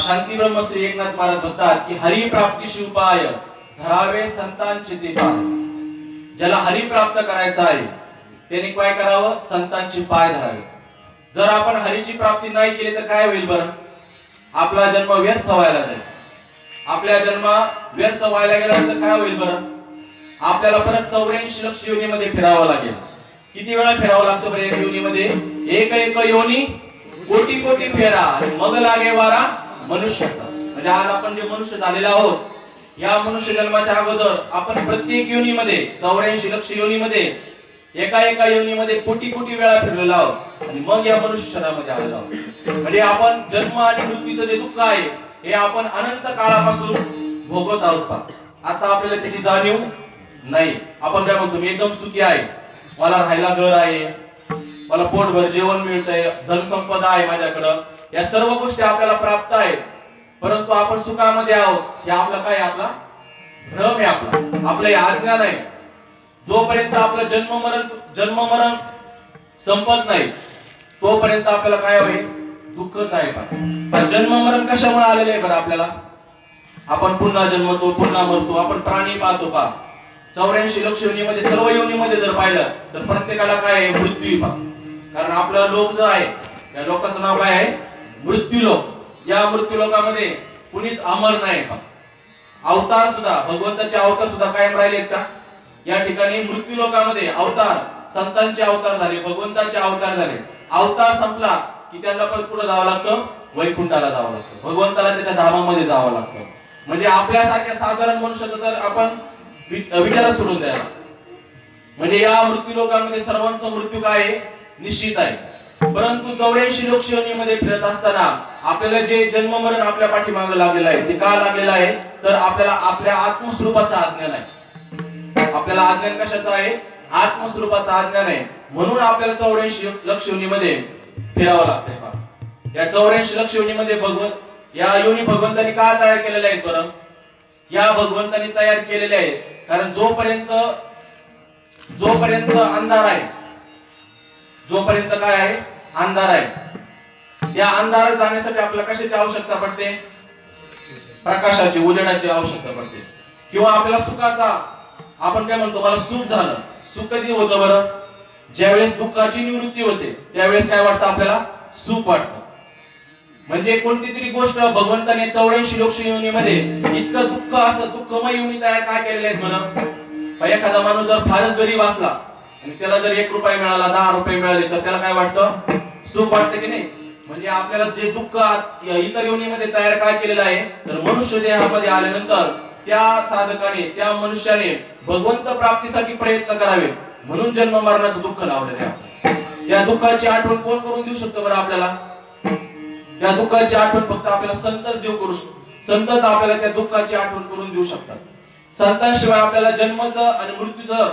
शांती ब्रह्मश्री एकनाथ महाराज म्हणतात की हरी प्राप्तीशी उपाय धरावे संतांचे ते पाय. ज्याला हरी प्राप्त करायचा आहे त्याने काय करावं? संतांचे पाय धरावे. जर आपण हरीची प्राप्ती नाही केली तर काय होईल बरं? आपला जन्म व्यर्थ व्हायला जाईल. आपल्या जन्म व्यर्थ व्हायला गेल्यानंतर काय होईल बरं? आपल्याला परत 84 लक्ष योनीमध्ये फिरावं लागेल. किती वेळा फिरावं लागतं बरं एक योनीमध्ये? एक एक योनी कोटी कोटी फेरा आणि मग लागे वारा मनुष्याचा. म्हणजे आज आपण जे मनुष्य झालेला आहोत, या मनुष्य जन्माच्या अगोदर आपण प्रत्येक योनीमध्ये 84 लक्ष योनीमध्ये एका एका योनीमध्ये कोटी कोटी वेळा फिरलेलो आहोत आणि मग या मनुष्य शरीरामध्ये आलेलो आहोत. म्हणजे आपण जन्म आणि मृत्यूचं जे दुःख आहे हे आपण अनंत काळापासून भोगत आहोत. आता आपल्याला त्याची जाणीव नाही. आपण काय म्हणतो? मी एकदम सुखी आहे, मला राहायला घर आहे, मला पोटभर जेवण मिळतंय, धनसंपदा आहे माझ्याकडं, या सर्व गोष्टी आपल्याला प्राप्त आहेत. परंतु आपण सुखामध्ये आहोत हे आपला काय? आपला भ्रम आहे. आपलं अज्ञान आहे. जोपर्यंत आपलं जन्म मरण संपत नाही तोपर्यंत आपल्याला काय होईल? दुःखच आहे. पण जन्म मरण कशामुळे आलेले आहे बरं आपल्याला? आपण पुन्हा जन्मतो, पुन्हा मरतो. आपण प्राणी पाहतो पहा, 84 लक्ष योनीमध्ये सर्व योनीमध्ये जर पाहिलं तर प्रत्येकाला काय आहे? मृत्यू पहा. कारण आपला लोक जो आहे या लोकांचं नाव काय आहे? मृत्यू लोक. या मृत्यू लोकामध्ये कुणीच अमर नाही पहा. अवतार सुद्धा, भगवंताचे अवतार सुद्धा कायम राहिलेत का? या ठिकाणी मृत्यू लोकामध्ये अवतार, संतांचे अवतार झाले, भगवंताचे अवतार झाले. अवतार संपला की त्यांना पण पुढे जावं लागतं, वैकुंठाला जावं लागतं, भगवंताला त्याच्या धामामध्ये जावं लागतं. म्हणजे आपल्यासारख्या साधारण मनुष्याचं तर आपण विचार सोडून द्यायला. म्हणजे या मृत्यू लोकांमध्ये सर्वांचा मृत्यू काय आहे? निश्चित आहे. परंतु 84 लक्ष योनीमध्ये फिरत असताना आपल्याला जे जन्म मरण आपल्या पाठीमागे लागलेलं आहे ते का लागलेलं आहे? तर आपल्याला आपल्या आत्मस्वरूपाचा अज्ञान आहे. आपल्याला अज्ञान कशाचं आहे? आत्मस्वरूपाचा अज्ञान आहे. म्हणून आपल्याला 84 लक्ष योनीमध्ये फिरावं लागतंय पहा. या 84 लक्ष योनीमध्ये या योनी भगवंतांनी का तयार केलेल्या आहेत बरं? या भगवंतांनी तयार केलेल्या आहेत कारण जोपर्यंत अंधार आहे, जोपर्यंत काय आहे? अंधार आहे, त्या अंधारात जाण्यासाठी आपल्याला कशाची आवश्यकता पडते? प्रकाशाची, उजेडाची आवश्यकता पडते. किंवा आपल्याला सुखाचा, आपण काय म्हणतो, मला सुख झालं. सुख कधी होतं बरं? ज्यावेळेस दुःखाची निवृत्ती होते त्यावेळेस काय वाटतं आपल्याला? सुख वाटतं. म्हणजे कोणती तरी गोष्ट भगवंताने 84 लोकयोनीमध्ये इतकं दुःख, असं दुःखमय योनी तयार काय केलेले आहेत बरं? एखादा माणूस जर फारच गरीब असला आणि त्याला जर 1 रुपया मिळाला, 10 रुपये मिळाले, तर त्याला काय वाटतं? सुख वाटतं की नाही? म्हणजे आपल्याला जे दुःख इतर योनीमध्ये तयार काय केलेलं आहे, तर मनुष्य देहामध्ये आल्यानंतर त्या साधकाने, त्या मनुष्याने भगवंत प्राप्तीसाठी प्रयत्न करावे म्हणून जन्म मरणाचं दुःख लावलेलं आहे. त्या दुःखाची आठवण कोण करून देऊ शकतो बरं आपल्याला? त्या दुःखाची आठवण फक्त आपल्याला संतच देव करू शकतो. संतच आपल्याला त्या दुःखाची आठवण करून देऊ शकतात. संतांशिवाय आपल्याला जन्माचं आणि मृत्यूचं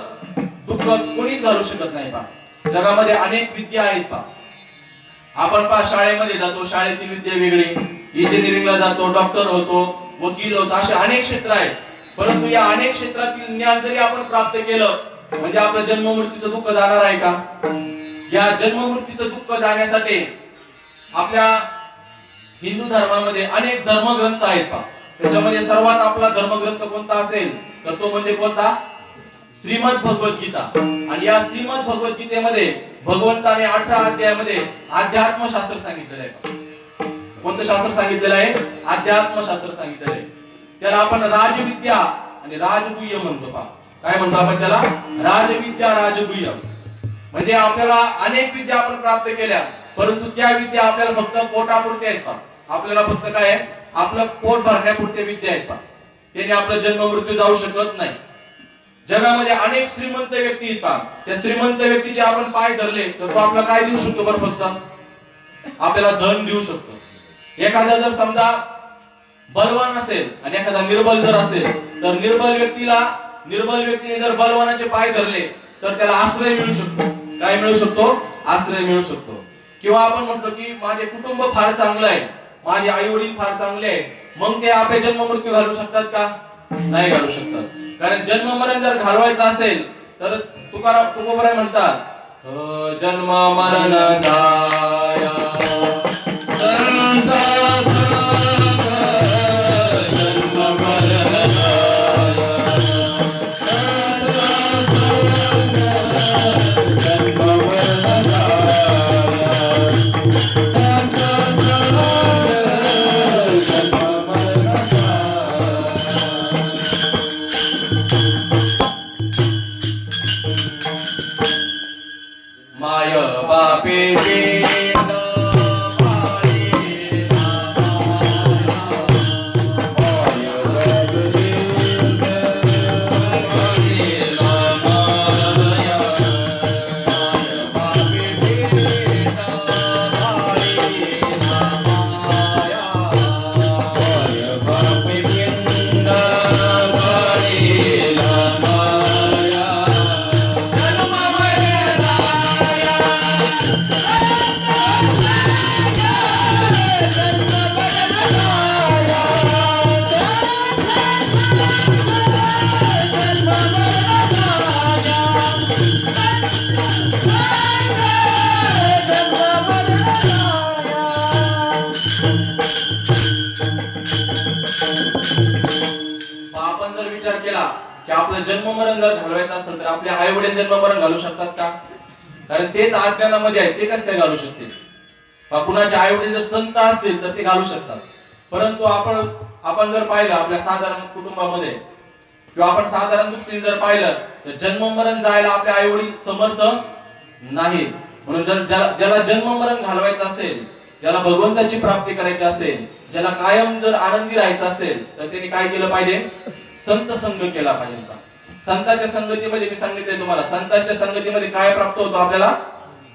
दुःख कोणीच घालू शकत नाही. पहा, जगामध्ये अनेक विद्या आहेत. पहा, आपण पहा शाळेमध्ये जातो, शाळेतील विद्या वेगळी, इंजिनिअरिंगला जातो, डॉक्टर होतो, वकील होतो, असे अनेक क्षेत्र आहेत. परंतु या अनेक क्षेत्रातील ज्ञान जरी आपण प्राप्त केलं म्हणजे आपलं जन्म मृत्यूचं दुःख जाणार आहे का? या जन्म मृत्यूचं दुःख जाण्यासाठी आपल्या हिंदू धर्मामध्ये अनेक धर्मग्रंथ आहेत. पहा, त्याच्यामध्ये सर्वात आपला धर्मग्रंथ कोणता असेल तर तो म्हणजे कोणता? श्रीमद भगवद्गीता. आणि या श्रीमद भगवद्गीतेमध्ये भगवंताने 18 अध्यायामध्ये अध्यात्मशास्त्र सांगितलेलं आहे. कोणतं शास्त्र सांगितलेलं आहे? अध्यात्मशास्त्र सांगितलेलं आहे. त्याला आपण राजविद्या आणि राजगुह्य म्हणतो. पहा, काय म्हणतो आपण त्याला? राजविद्या, राजगुह्य. म्हणजे आपल्याला अनेक विद्या आपण प्राप्त केल्या, परंतु त्या विद्या आपल्याला फक्त पोटापुरते आहेत. पहा, आपल्याला फक्त काय आहे? आपलं पोट भरण्यापुरते विद्या आहेत. पहा, त्याने आपला जन्म मृत्यू जाऊ शकत नाही. जगामध्ये अनेक श्रीमंत व्यक्ती आहेत. पहा, त्या श्रीमंत व्यक्तीचे आपण पाय धरले तर तो आपल्याला काय देऊ शकतो बरं? फक्त आपल्याला धन देऊ शकतो. एखादा जर समजा बलवान असेल आणि एखादा निर्बल जर असेल तर निर्बल व्यक्तीने जर बलवानाचे पाय धरले तर त्याला आश्रय मिळू शकतो. काय मिळू शकतो? आश्रय मिळू शकतो. किंवा आपण म्हणतो की माझे कुटुंब फार चांगलं आहे, माझे आई वडील फार चांगले आहेत, मग ते आपले जन्म मृत्यू घालू शकतात का? नाही घालू शकतात. कारण जन्म मरण जर घालवायचं असेल तर तुकोबराय म्हणतात, जन्म मरण जाया माय बापे आपण जर विचार केला की आपलं जन्म मरण जर घालवायचं असेल तर आपले आई वडील जन्म मरण घालू शकतात का? कारण तेच अज्ञानामध्ये आहे, ते कसं काय घालू शकतील? कुणाचे आई वडील जर संत असतील तर ते घालू शकतात. परंतु आपण जर पाहिलं आपल्या साधारण कुटुंबामध्ये किंवा आपण साधारण दृष्टीने जर पाहिलं तर जन्म मरण जायला आपले आई वडील समर्थ नाही. म्हणून ज्याला जन्म मरण घालवायचं असेल, ज्याला भगवंताची प्राप्ती करायची असेल, ज्याला कायम जर आनंदी राहायचं असेल तर त्यांनी काय केलं पाहिजे? संत संग केला पाहिजे. संतांच्या संगतीमध्ये मी सांगितले तुम्हाला, संतांच्या संगतीमध्ये काय प्राप्त होतो? आपल्याला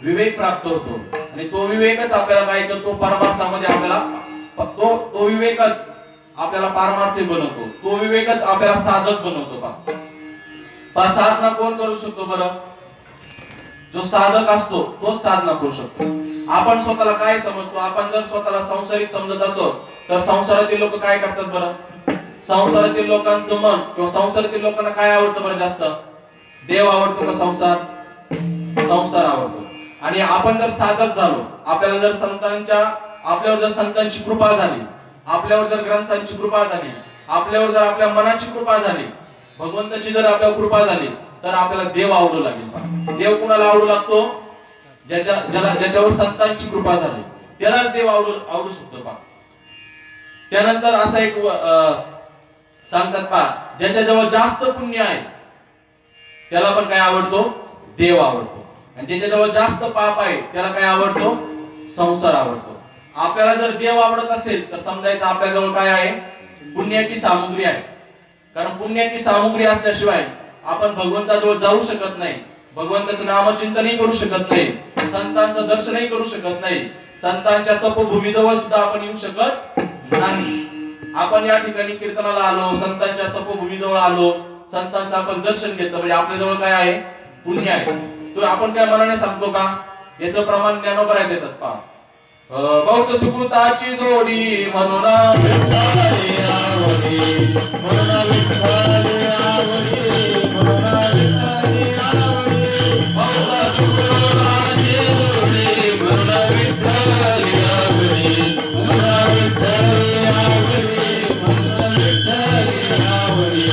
विवेक प्राप्त होतो. आणि तो विवेकच आपल्याला काय करतो? परमार्थामध्ये आपल्याला तो विवेकच आपल्याला पारमार्थी बनवतो. तो विवेकच आपल्याला साधक बनवतो. साधना कोण करू शकतो बरं? जो साधक असतो तोच साधना करू शकतो. आपण स्वतःला काय समजतो? आपण जर स्वतःला संसारिक समजत असो तर संसारातील लोक काय करतात बरं? संसारातील लोकांचं मन किंवा संसारातील लोकांना काय आवडतं बरं जास्त? देव आवडतो का संसार? संसार आवडतो. आणि आपण जर साधक झालो, आपल्याला जर संतांच्या आपल्यावर जर संतांची कृपा झाली, आपल्यावर जर ग्रंथांची कृपा झाली, आपल्यावर जर आपल्या मनाची कृपा झाली, भगवंताची जर आपल्यावर कृपा झाली, तर आपल्याला देव आवडू लागेल. देव कुणाला आवडू लागतो? ज्याच्यावर संतांची कृपा झाली, त्यालाच देव आवडू शकतो पहा. त्यानंतर असं एक सांगतात पहा, ज्याच्याजवळ जास्त पुण्य आहे त्याला पण काय आवडतो? देव आवडतो. आणि ज्याच्याजवळ जास्त पाप आहे त्याला काय आवडतो? संसार आवडतो. आपल्याला जर देव आवडत असेल तर समजायचं आपल्याजवळ काय आहे? पुण्याची सामुग्री आहे. कारण पुण्याची सामुग्री असल्याशिवाय आपण भगवंताजवळ जाऊ शकत नाही, भगवंताचं नामचिंतनही करू शकत नाही, संतांचं दर्शनही करू शकत नाही, संतांच्या तपोभूमीजवळ सुद्धा आपण येऊ शकत नाही. आपण या ठिकाणी कीर्तनाला आलो, संतांच्या तपोभूमीजवळ आलो, संतांचं आपण दर्शन घेतलं म्हणजे आपल्याजवळ काय आहे? पुण्य आहे. तर आपण काय मनाने सांगतो का? याचं प्रमाण ज्ञानोबरात देतात पहा. बहुत सुकृताची जोडी म्हणून विठ्ठली आवडी, म्हणून विठ्ठली आवडी, म्हणून विठ्ठली आवडी. बहुत सुकृताची जोडी म्हणून विठ्ठली आवडी, म्हणून विठ्ठली आवडी, म्हणून विठ्ठली आवडी.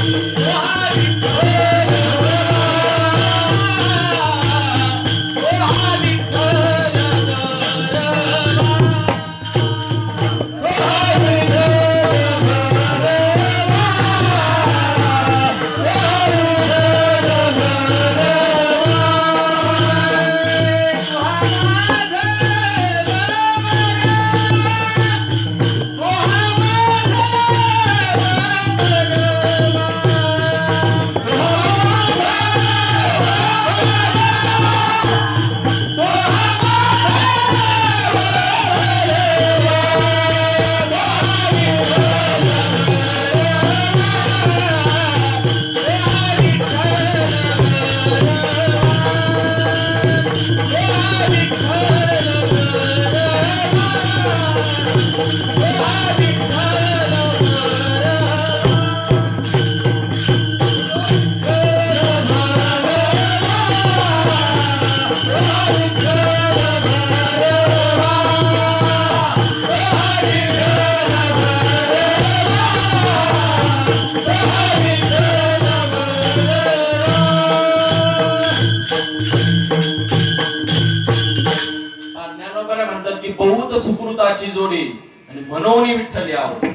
सुकृताची जोडी आणि म्हणून विठ्ठली आवड.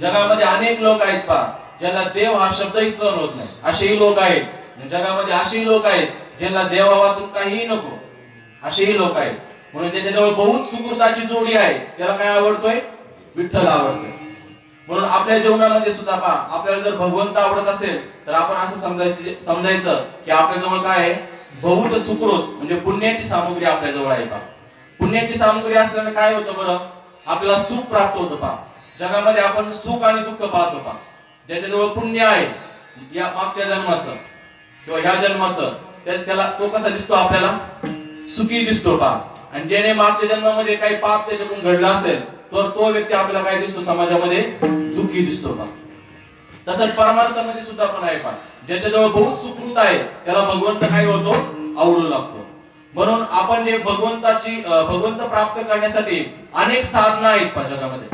जगामध्ये अनेक लोक आहेत पहा, ज्यांना देव हा शब्दही सहन होत नाही, असेही लोक आहेत. जगामध्ये असेही लोक आहेत ज्यांना देवा वाचून काहीही नको, असेही लोक आहेत. म्हणून ज्याच्याजवळ बहुत सुकृताची जोडी आहे त्याला काय आवडतोय? विठ्ठल आवडतोय. म्हणून आपल्या जीवनामध्ये सुद्धा पहा, आपल्याला जर भगवंत आवडत असेल तर आपण असं समजायचं की आपल्याजवळ काय आहे? बहुत सुकृत म्हणजे पुण्याची सामुग्री आपल्याजवळ आहे पहा. पुण्याची सामुग्री असल्याने काय होतं बरं? आपल्याला सुख प्राप्त होतं पहा. जगामध्ये आपण सुख आणि दुःख पाहतो पहा. ज्याच्याजवळ पुण्य आहे या मागच्या जन्माचं किंवा ह्या जन्माचं, त्याला तो कसा दिसतो? आपल्याला सुखी दिसतो पहा. आणि ज्याने मागच्या जन्मामध्ये काही पाप त्याच्याकडून घडला असेल तर तो व्यक्ती आपल्याला काय दिसतो? समाजामध्ये दुःखी दिसतो पहा. तसंच परमार्थामध्ये सुद्धा पण आहे पहा. ज्याच्याजवळ बहुत सुकृत आहे त्याला भगवंत काय होतो? आवडू लागतो. म्हणून आपण जे भगवंत प्राप्त करण्यासाठी अनेक साधना आहेत पहा जगामध्ये.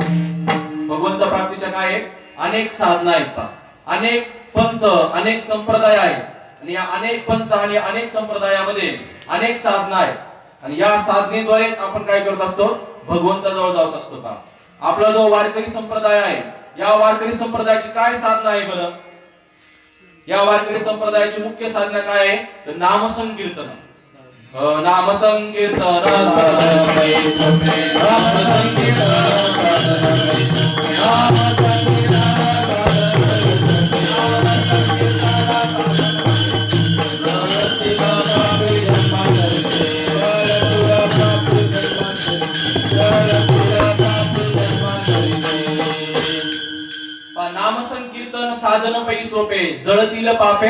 भगवंत प्राप्तीच्या काय आहेत? अनेक साधना आहेत पहा. अनेक पंथ, अनेक संप्रदाय आहेत. आणि या अनेक पंथ आणि अनेक संप्रदायामध्ये अनेक साधना आहेत. आणि या साधनेद्वारे आपण काय करत असतो? भगवंताजवळ जात असतो पहा. आपला जो वारकरी संप्रदाय आहे, या वारकरी संप्रदायाची काय साधना आहे बरं? या वारकरी संप्रदायाची मुख्य साधना काय आहे? तर नामसंकीर्तन. नामसंकीर्तन नामसंकीर्तन साधन पै सोपे, जळतील पापे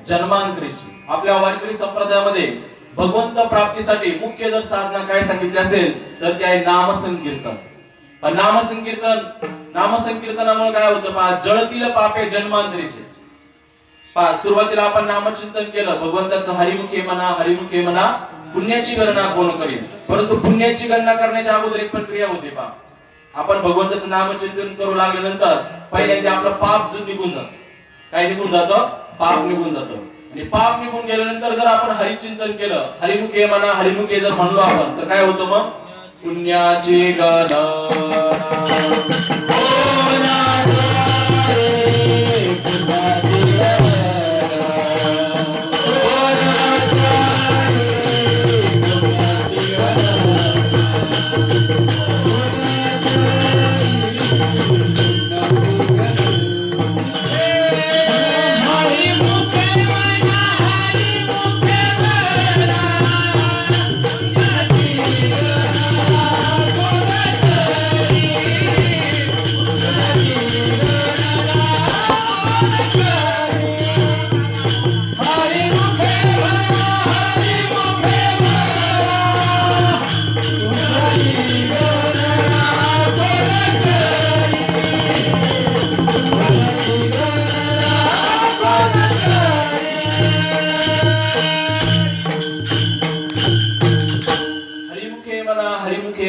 जन्मांतरीची. आपल्या वारकरी संप्रदायामध्ये भगवंत प्राप्तीसाठी मुख्य जर साधना काय सांगितली असेल तर ते आहे नामसंकीर्तन. नामसंकीर्तनामुळे काय होतं पहा? जळतील पापे जन्मांतरीचे. पहा, सुरुवातीला आपण नामचिंतन केलं, भगवंताचं हरिमुखे म्हणा, हरिमुखे म्हणा, पुण्याची गणना कोण करेल. परंतु पुण्याची गणना करण्याच्या अगोदर एक प्रक्रिया होती पहा. आपण भगवंताचं नामचिंतन करू लागल्यानंतर पहिल्यांदा आपलं पाप निघून जातं. काय निघून जातं? पाप निघून जातं. आणि पाप निघून गेल्यानंतर जर आपण हरिचिंतन केलं, हरिमुखे म्हणा, हरिमुखे जर म्हणलो आपण, तर काय होतं मग? पुण्याची गणना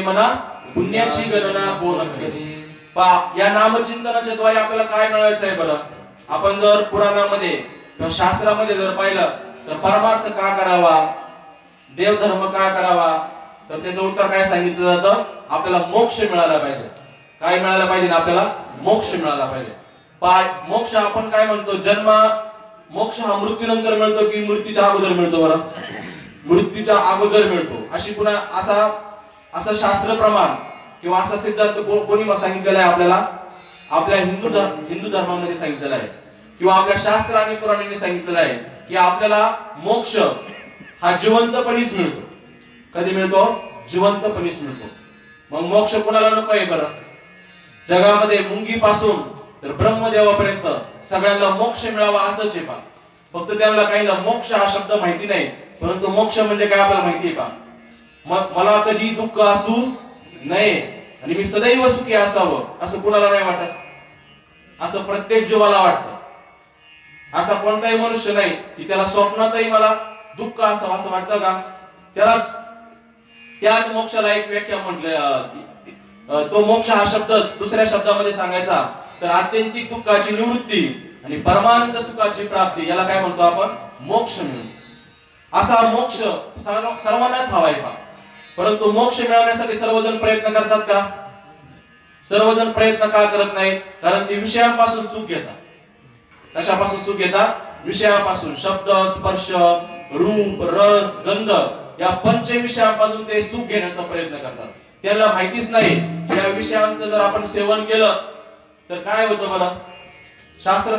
म्हणा, पुण्याची गणना कोण करेल. पहा, या नामचिंतनाच्या द्वारे आपल्याला काय मिळवायचं आहे बरं? आपण जर पुराणामध्ये किंवा शास्त्रामध्ये जर पाहिलं तर परमार्थ का करावा, देवधर्म का करावा, तर त्याचं उत्तर काय सांगितलं जातं? आपल्याला मोक्ष मिळाला पाहिजे. काय मिळाला पाहिजे? आपल्याला मोक्ष मिळाला पाहिजे. पहा, मोक्ष आपण काय म्हणतो? मोक्ष हा मृत्यूनंतर मिळतो की मृत्यूच्या अगोदर मिळतो बरं? मृत्यूच्या अगोदर मिळतो. अशी पुन्हा असं शास्त्र प्रमाण किंवा असा सिद्धांत कोणी सांगितलेला आहे आपल्याला? आपल्या हिंदू धर्मामध्ये सांगितलेला आहे किंवा आपल्या शास्त्र आणि पुराणांनी सांगितलेलं आहे की आपल्याला मोक्ष हा जिवंतपणीच मिळतो. कधी मिळतो? जिवंतपणीच मिळतो. मग मोक्ष कोणाला नको आहे बरं? जगामध्ये मुंगीपासून तर ब्रह्मदेवापर्यंत सगळ्यांना मोक्ष मिळावा असंच आहे पहा. फक्त त्यांना काही ना मोक्ष हा शब्द माहिती नाही, परंतु मोक्ष म्हणजे काय आपल्याला माहिती आहे पहा. मग मला कधी दुःख असू नये आणि मी सदैव सुखी असावं असं कुणाला नाही वाटत? असं प्रत्येक जीवाला वाटतं. असा कोणताही मनुष्य नाही की त्याला स्वप्नातही मला दुःख असावं असं वाटतं का? त्याच मोक्षाला एक व्याख्या म्हटलं, तो मोक्ष हा शब्द दुसऱ्या शब्दामध्ये सांगायचा तर आत्यंतिक दुःखाची निवृत्ती आणि परमानंद सुखाची प्राप्ती, याला काय म्हणतो आपण? मोक्ष म्हणतो. असा मोक्ष सर्वांनाच हवा आहे पहा. परंतु मोक्ष मिळवण्यासाठी सर्वजण प्रयत्न करतात का? सर्वजण प्रयत्न का करत नाहीत? कारण ते विषयांपासून सुख घेतात. कशापासून सुख घेतात? विषयापासून. शब्द, स्पर्श, रूप, रस, गंध या पंच विषयांपासून ते सुख घेण्याचा प्रयत्न करतात. त्यांना माहितीच नाही की या विषयांचं जर आपण सेवन केलं तर काय होतं बरं? शास्त्र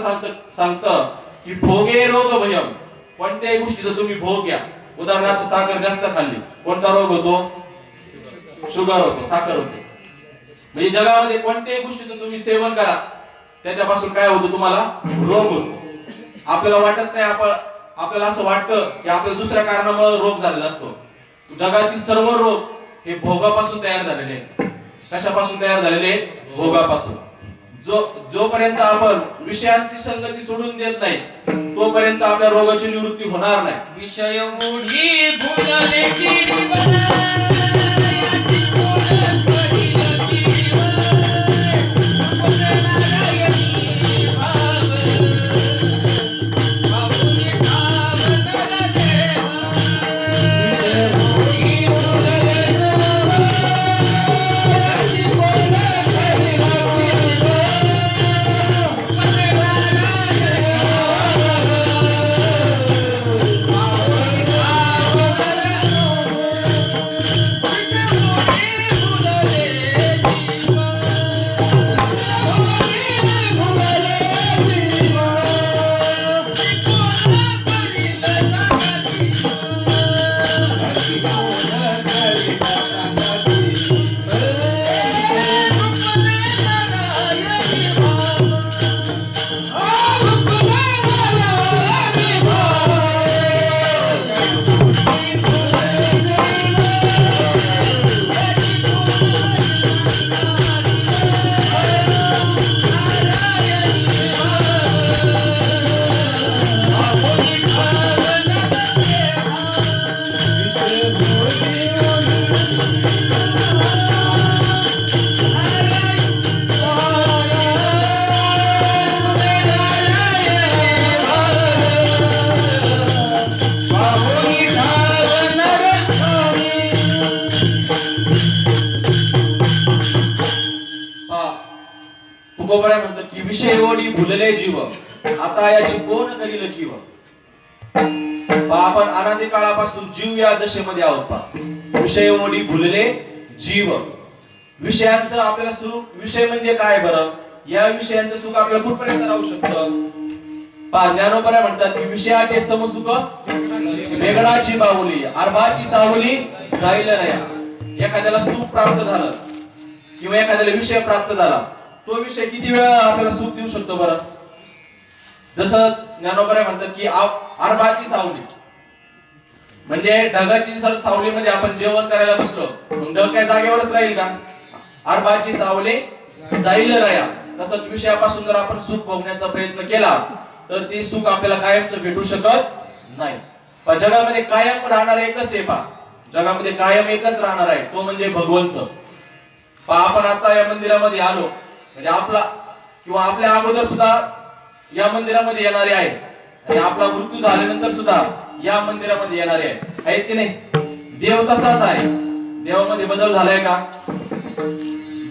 सांगतं की भोगे रोग भयम. कोणत्याही गोष्टीचा तुम्ही भोग घ्या. उदाहरणार्थ साखर जास्त खाल्ली, कोणता रोग होतो? शुगर होतो, साखर होते. म्हणजे जगामध्ये कोणत्याही गोष्टीचं तुम्ही सेवन करा, त्याच्यापासून काय होतं? तुम्हाला रोग होतो. आपल्याला वाटत नाही, आपल्याला असं वाटतं की आपल्याला दुसऱ्या कारणामुळे रोग झालेला असतो. जगातील सर्व रोग हे भोगापासून तयार झालेले आहेत. कशापासून तयार झालेले? भोगापासून. जोपर्यंत आपण विषयांची संगती सोडून देत नाही तोपर्यंत आपल्या रोगाची निवृत्ती होणार नाही. विषय मूढी भुललेली तुकोबराय म्हणतात की विषय ओढी भुलले जीव, आता याची कोण करील कीव. आपण अनादी काळापासून जीव या दशेमध्ये आहोत पहा. विषय ओढी भुलले जीव. विषयांचं आपल्याला सुख, विषय म्हणजे काय बरं, या विषयांचं सुख आपल्याला कुठपर्यंत राहू शकतं. पहा ज्ञानोबराय म्हणतात की विषयाचे समसुख वेगळाची बाहुली, अर्भाची सावली जाईल नाही. एखाद्याला सुख प्राप्त झालं किंवा एखाद्याला विषय प्राप्त झाला, तो विषय किती वेळा आपल्याला सुख देऊ शकतो बरं. जसं ज्ञानोबराय म्हणतात की अर्भाची सावली म्हणजे ढगाची सर सावलीमध्ये आपण जेवण करायला बसलो, मग ढग काय जागेवरच राहील का. अर्भाची सावली जाईल राया. तसंच विषयापासून जर आपण सुख भोगण्याचा प्रयत्न केला तर ते सुख आपल्याला कायमच भेटू शकत नाही. पण जगामध्ये कायम राहणार एकच आहे पहा. जगामध्ये कायम एकच राहणार आहे, तो म्हणजे भगवंत. पहा आपण आता या मंदिरामध्ये आलो म्हणजे आपला किंवा आपल्या अगोदर सुद्धा या मंदिरामध्ये येणारे आहे आणि आपला मृत्यू झाल्यानंतर सुद्धा या मंदिरामध्ये येणारे आहेत की नाही. देव तसाच आहे. देवामध्ये बदल झालाय का.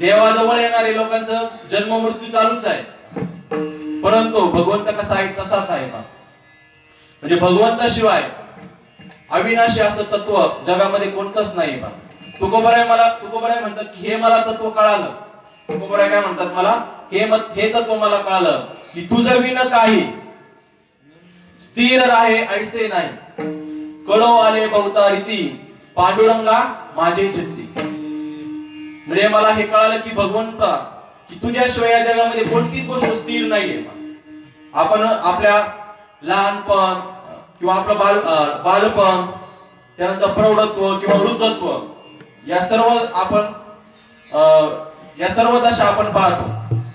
देवाजवळ येणारे लोकांचं जन्म मृत्यू चालूच आहे, परंतु भगवंत कसा आहे तसाच आहे पहा. म्हणजे भगवंताशिवाय अविनाशी असं तत्व जगामध्ये कोणतंच नाही पहा. तुकोबराय म्हणतात की हे मला तत्व कळालं. तुकोबराय काय म्हणतात, मला हे तत्व मला कळालं की तुझं विन काही स्थिर राहे ऐसे नाही, कळो आले बहुता रीती पांडुरंगा माझे चित्ती. म्हणजे मला हे कळालं की भगवंत की तुझ्याशिवाय या जगामध्ये कोणतीच गोष्ट स्थिर नाहीये. आपण आपल्या लहानपण किंवा आपलं बालपण, त्यानंतर प्रौढत्व किंवा वृद्धत्व या सर्व दशा आपण पाहतो,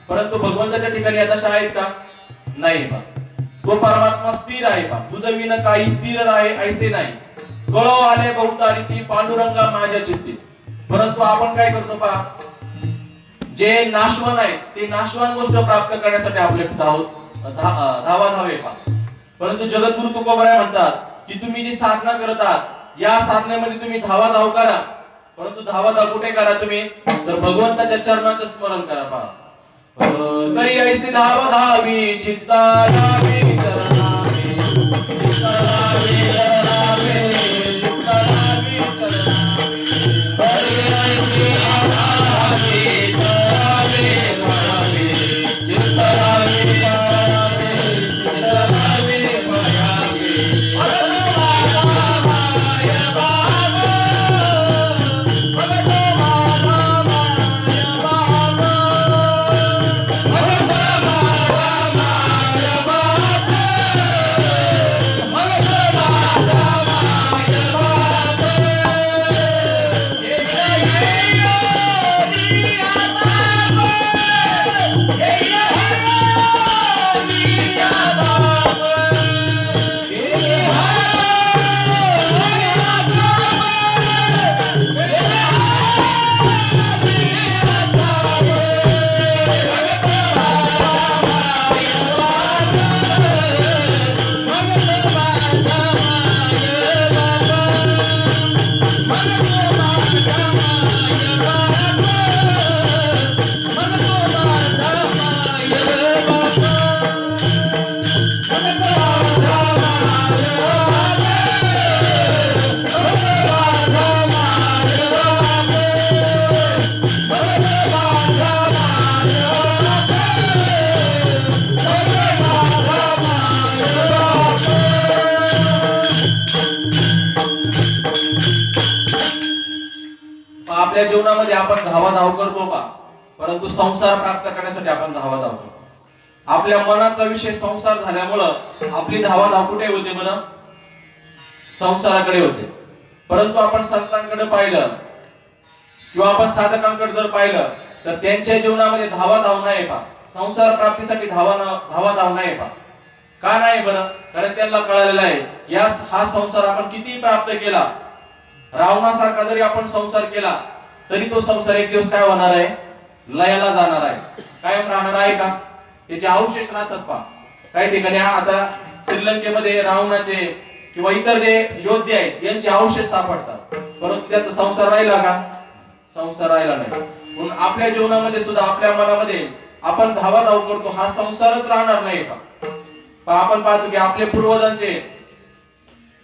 परंतु भगवंताच्या ठिकाणी या दशा आहेत का, नाही पहा. तो परमात्मा स्थिर आहे पहा. तुझं विन काही स्थिर राहे ऐसे नाही, कळो आले बहुता रीती पांडुरंगा माझ्या चित्ती. परंतु आपण काय करतो पहा, जे नाशवान आहे ते नाशवान गोष्ट प्राप्त करण्यासाठी आपले धावे पहा. परंतु जगद्गुरु तुकोबराय म्हणतात की तुम्ही जी साधना करत आहात या साधनेमध्ये तुम्ही धाव करा, परंतु धाव कुठे करा तुम्ही, तर भगवंताच्या चरणाचं स्मरण करा पहा. करी ऐसी धावी चित्ता लावी चरणावे, चित्ता लावी चरणावे, चित्ता लावी चरणावे. करी ऐसी धावी चरणावे चरणावे, चित्ता लावी चरणावे, चित्ता लावी चरणावे. आपल्या जीवनामध्ये आपण धाव करतो का, परंतु संसार प्राप्त करण्यासाठी आपण धाव करतो. आपल्या मनाचा विषय संसार झाल्यामुळं आपली धाव कुठे होते बरं, संसाराकडे होते. परंतु आपण संतांकडे पाहिलं किंवा आपण साधकांकडे जर पाहिलं तर त्यांच्या जीवनामध्ये धाव नाही पहा. संसार प्राप्तीसाठी धाव नाही पहा. का नाही बरं, कारण त्यांना कळालेलं आहे हा संसार आपण किती प्राप्त केला, रावणासारखा जरी आपण संसार केला तरी तो संसार एक दिवस काय होणार आहे, लयाला जाणार आहे, कायम राहणार आहे का, त्याचे अवशेष राहतात पहा. काही ठिकाणी आता श्रीलंकेमध्ये रावणाचे किंवा इतर जे योद्धे आहेत यांचे अवशेष सापडतात, परंतु त्याचा संसार राहिला का, संसार राहिला नाही. म्हणून आपल्या जीवनामध्ये सुद्धा आपल्या मनामध्ये आपण धावाधाव करतो, हा संसारच राहणार नाही का? आपण पाहतो की आपले पूर्वजांचे,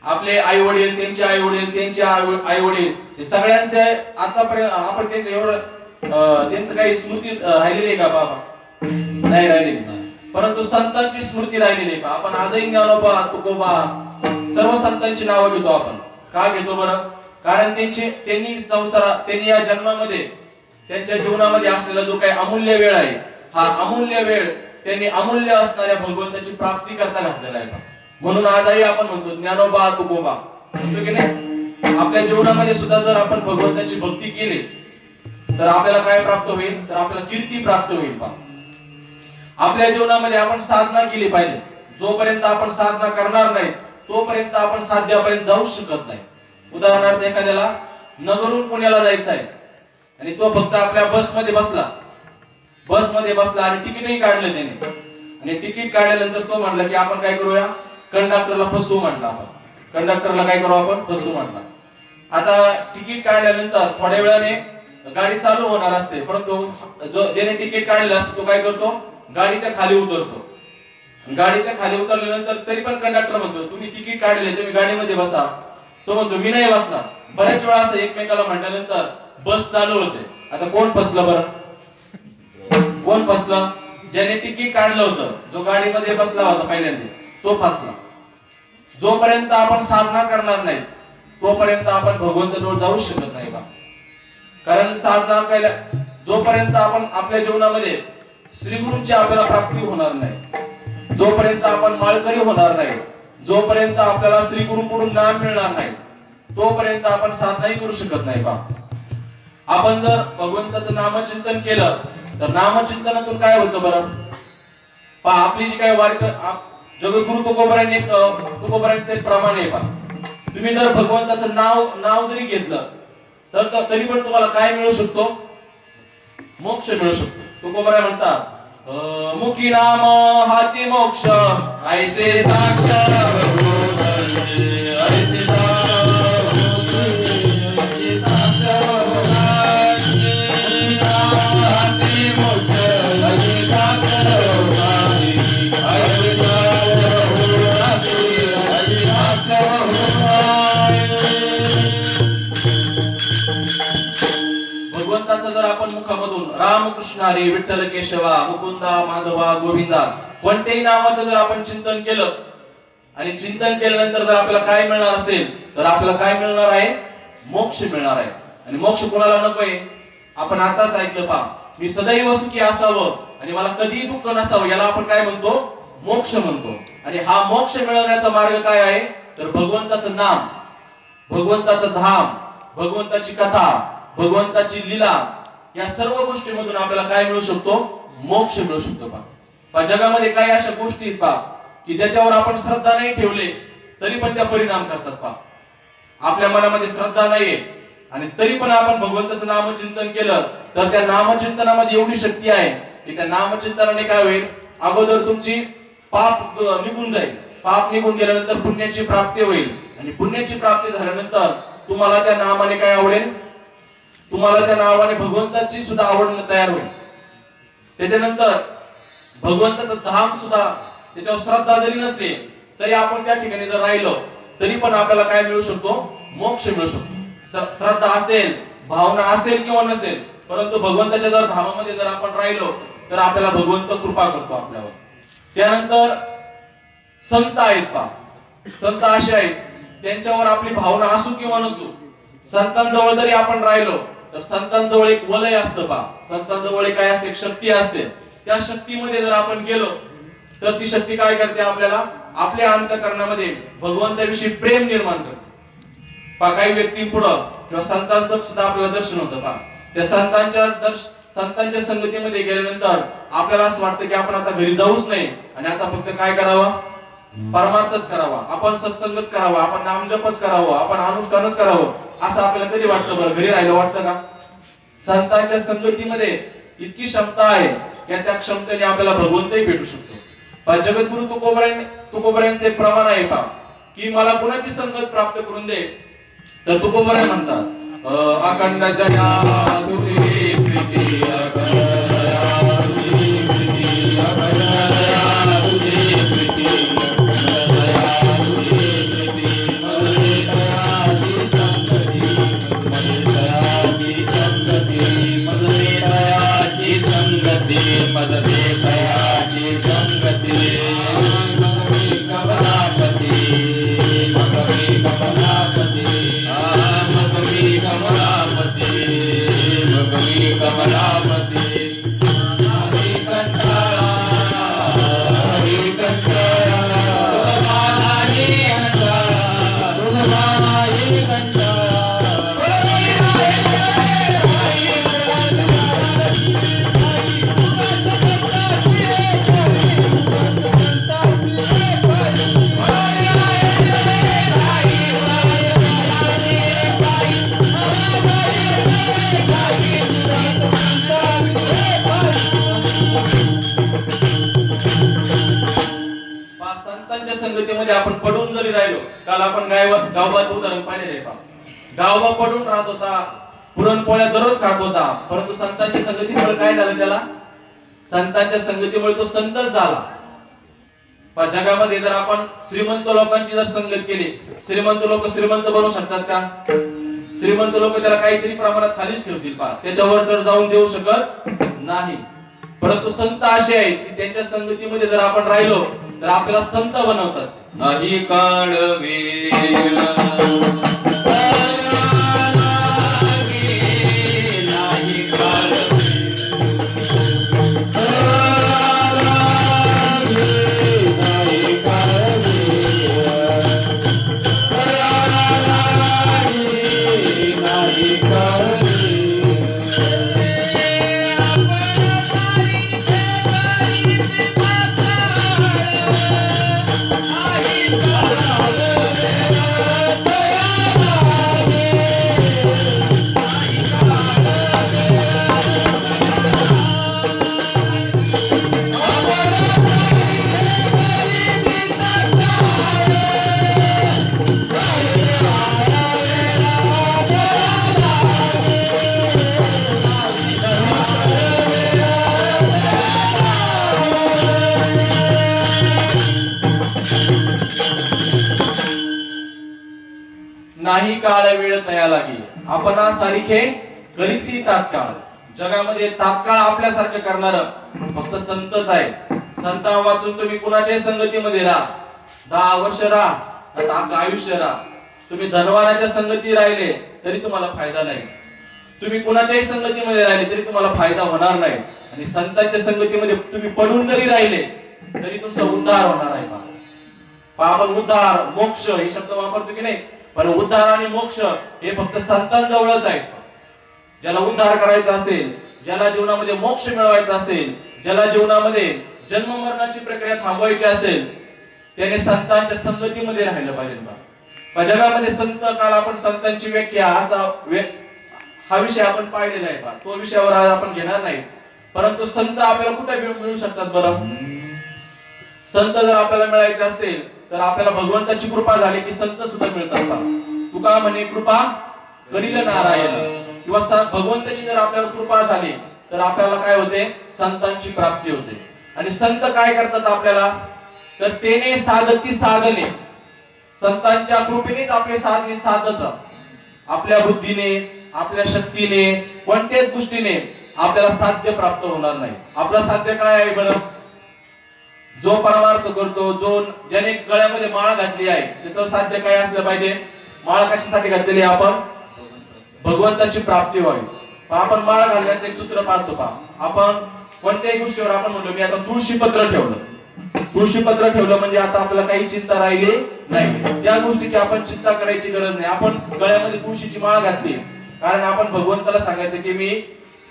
आपले आई वडील, त्यांचे आई वडील, त्यांचे आई वडील, हे सगळ्यांचे आतापर्यंत आपण त्यांचं एवढं त्यांचं काही स्मृती राहिलेली आहे का बाबा? नाही राहिलेली. परंतु संतांची स्मृती राहिलेली आहे. आपण आजही ज्ञानोबा, तुकोबा, सर्व संतांची नावं घेतो. आपण का घेतो बरं? कारण त्यांनी या जन्मामध्ये, त्यांच्या जीवनामध्ये असलेला जो काही अमूल्य वेळ आहे, हा अमूल्य वेळ त्यांनी अमूल्य असणाऱ्या भगवंताची प्राप्ती करता घातलेला आहे. म्हणून आजही आपण म्हणतो ज्ञानोबा, तुकोबा, म्हणतो की नाही? आपल्या जीवनामध्ये सुद्धा जर आपण भगवंताची भक्ती केली तर आपल्याला काय प्राप्त होईल? तर आपल्याला कीर्ती प्राप्त होईल. आपल्या जीवनामध्ये आपण साधना केली पाहिजे. जोपर्यंत आपण साधना करणार नाही तोपर्यंत आपण साध्यापर्यंत जाऊ शकत नाही. उदाहरणार्थ, एखाद्याला नगरून पुण्याला जायचं आहे आणि तो फक्त आपल्या बसमध्ये बसला आणि तिकीटही काढलं त्याने, आणि तिकीट काढल्यानंतर तो म्हणला की आपण काय करूया, कंडक्टरला फसवू म्हटलं. आपण कंडक्टरला काय करू, आपण फसवू म्हटलं. आता तिकीट काढल्यानंतर थोड्या वेळाने गाडी चालू होणार असते, परंतु ज्याने तिकीट काढलं असतं तो काय करतो, गाडीच्या खाली उतरतो. गाडीच्या खाली उतरल्यानंतर तरी पण कंडक्टर म्हणतो तुम्ही तिकीट काढले, तुम्ही गाडीमध्ये बसा. तो म्हणतो मी नाही बसणार. बऱ्याच वेळा असं एकमेकाला म्हटल्यानंतर बस चालू होते. आता कोण फसलं बरं? कोण फसलं? ज्याने तिकीट काढलं होतं, जो गाडीमध्ये बसला होता पहिल्यांदा, तो फसला. जोपर्यंत आपण साधना करणार नाही तोपर्यंत आपण भगवंताजवळ जाऊ शकत नाही. कारण साधना केल्या जोपर्यंत आपण आपल्या जीवनामध्ये श्रीगुरूंची आपल्याला प्राप्ती होणार नाही, जोपर्यंत आपण माळकरी होणार नाही, जोपर्यंत आपल्याला श्रीगुरूंकडून ज्ञान मिळणार नाही, तोपर्यंत आपण साधनाही करू शकत नाही. आपण जर भगवंताचं नामचिंतन केलं तर नामचिंतनातून काय होतं बरं? आपली जी काय जगद्गुरु तुकोबरायांचे एक प्रमाण आहे. तुम्ही जर भगवंताचं नाव जरी घेतलं तर तरी पण तुम्हाला काय मिळू शकतो? मोक्ष मिळू शकतो. तुकोबराय म्हणतात मुखी नाम हाती मोक्ष, ऐसे साक्षर भगवंताचं जर आपण मुखामधून रामकृष्ण हरी विठ्ठल केशवा मुकुंदा माधवा गोविंदा कोणत्याही नावाचं जर आपण चिंतन केलं आणि चिंतन केल्यानंतर जर आपल्याला काय मिळणार असेल तर आपल्याला काय मिळणार आहे? मोक्ष मिळणार आहे. आणि मोक्ष कोणाला नकोय? आपण आताच ऐकलं मी सदैव सुखी असावं आणि मला कधीही दुःख नसावं, याला आपण काय म्हणतो? मोक्ष म्हणतो. आणि हा मोक्ष मिळवण्याचा मार्ग काय आहे? तर भगवंताचं नाम, भगवंताचं धाम, भगवंताची कथा, भगवंताची लीला, या सर्व गोष्टींमधून आपल्याला काय मिळू शकतो? मोक्ष मिळू शकतो. जगामध्ये काही अशा गोष्टी आहेत की ज्याच्यावर आपण श्रद्धा नाही ठेवले तरी पण त्या परिणाम करतात. आपल्या मनामध्ये श्रद्धा नाहीये आणि तरी पण आपण भगवंताचं नामचिंतन केलं तर त्या नामचिंतनामध्ये एवढी शक्ती आहे की त्या नामचिंतनाने काय होईल? अगोदर तुमची पाप निघून जाईल. पाप निघून गेल्यानंतर पुण्याची प्राप्ती होईल आणि पुण्याची प्राप्ती झाल्यानंतर तुम्हाला त्या नामाने काय आवडेल? तुम्हाला त्या नावाने भगवंताची सुद्धा आवड तयार होईल. त्याच्यानंतर भगवंताचं धाम सुद्धा, त्याच्यावर श्रद्धा जरी नसली तरी आपण त्या ठिकाणी जर राहिलो तरी पण आपल्याला काय मिळू शकतो? मोक्ष मिळू शकतो. श्रद्धा असेल, भावना असेल किंवा नसेल, परंतु भगवंताच्या जर धामामध्ये जर आपण राहिलो तर आपल्याला भगवंत कृपा करतो आपल्यावर. त्यानंतर संत आहेत संत असे आहेत त्यांच्यावर आपली भावना असू किंवा नसू, संतांजवळ जरी आपण राहिलो तर संतांजवळ एक वलय असतं. संतांजवळ काय असते? एक शक्ती असते. त्या शक्तीमध्ये जर आपण गेलो तर ती शक्ती काय करते? आपल्याला आपल्या अंतःकरणामध्ये भगवंताविषयी प्रेम निर्माण करते. काही व्यक्तींपुढं किंवा संतांचं सुद्धा आपल्याला दर्शन होतं. त्या संतांच्या संगतीमध्ये गेल्यानंतर आपल्याला असं वाटतं की आपण आता घरी जाऊच नाही आणि आता फक्त काय करावं? परमार्थच करावा, आपण सत्संगच करावा, आपण नामजपच करावं, आपण अनुष्ठानच करावं, असं आपल्याला कधी वाटतं बरं? घरी राहिलं वाटतं का? संतांच्या संगतीमध्ये इतकी क्षमता आहे की त्या क्षमतेने आपल्याला भगवंतही भेटू शकतो. जगद्गुरु तुकोबरायांचे प्रमाण आहे की मला कोणाची संगत प्राप्त करून दे तर तुकोबराय म्हणतात अखंड जया तुझी प्रीती अखंड जया तुझी नाही कंटाळा, नाही कंटाळा, तुला नाही कंटाळा, तुला नाही कंटाळा. पहा, संतांच्या संगतीमध्ये आपण पडून जरी राहिलो, काल आपण गावबाचं उदाहरण पाहिलेलं आहे. पहा, गावबा पडून राहत होता, पुरणपोळ्या दररोज खात होता, परंतु संतांच्या संगतीमुळे काय झालं त्याला? संतांच्या संगतीमुळे तो संतच झाला. पहा, जगामध्ये जर आपण श्रीमंत लोकांची जर संगत केली, श्रीमंत लोक श्रीमंत बनवू शकतात का? श्रीमंत लोक त्याला काहीतरी प्रमाणात खालीच ठेवतील. पहा, त्याच्यावर जर जाऊन देऊ शकत नाही. परंतु संत असे आहेत की त्यांच्या संगतीमध्ये जर आपण राहिलो तर आपल्याला संत बनवतात. नाही काळ वेळ, नाही काळ नाही काळ वेळ तया लागी, आपणा सारिखे करीती तात्काळ. जगामध्ये तात्काळ आपल्यासारखं करणार फक्त संतच आहे. संता वाचून तुम्ही कुणाच्याही संगतीमध्ये राहा, 10 वर्ष राहा, आता आपलं आयुष्य राहा, तुम्ही धनवानाच्या संगती राहिले तरी तुम्हाला फायदा नाही. तुम्ही कुणाच्याही संगतीमध्ये राहिले तरी तुम्हाला फायदा होणार नाही. आणि संतांच्या संगतीमध्ये तुम्ही पडून जरी राहिले तरी तुमचा उद्धार होणार आहे. आपण उद्धार मोक्ष हे शब्द वापरतो की नाही, पण उद्धार आणि मोक्ष हे फक्त संतांजवळच आहे. ज्याला उद्धार करायचा असेल, ज्याला जीवनामध्ये मोक्ष मिळवायचा असेल, ज्याला जीवनामध्ये जन्म मरणाची प्रक्रिया थांबवायची असेल, त्याने संतांच्या संगतीमध्ये राहिलं पाहिजे. जगामध्ये संत, काल आपण संतांची व्याख्या हा विषय आपण पाहिलेला आहे. तो विषयावर आज आपण घेणार नाही. परंतु संत आपल्याला कुठे मिळू शकतात बरं? संत जर आपल्याला मिळायचे असतील तर आपल्याला भगवंताची कृपा झाली की संत सुद्धा मिळतात. तुका म्हणे कृपा करील नारायण, किंवा भगवंताची जर आपल्याला कृपा झाली तर आपल्याला काय होते? संतांची प्राप्ती होते. आणि संत काय करतात आपल्याला? तर तेने साधती साधने, संतांच्या कृपेनेच आपले साधने साधतात. आपल्या बुद्धीने, आपल्या शक्तीने, कोणत्याच गोष्टीने आपल्याला साध्य प्राप्त होणार नाही. आपलं साध्य काय आहे बरं? जो परमार्थ करतो, ज्याने गळ्यामध्ये माळ घातली आहे, त्याचं साध्य काय असलं पाहिजे? माळ कशासाठी घातलेली? आपण भगवंताची प्राप्ती व्हावी. आपण माळ घालण्याचं एक सूत्र पाहतो. आपण कोणत्याही गोष्टीवर आपण म्हणलो मी आता तुळशी पत्र ठेवलं, तुळशी पत्र ठेवलं म्हणजे आता आपल्याला काही चिंता राहिली नाही. त्या गोष्टीची आपण चिंता करायची गरज नाही. आपण गळ्यामध्ये तुळशीची माळ घातली कारण आपण भगवंताला सांगायचं की मी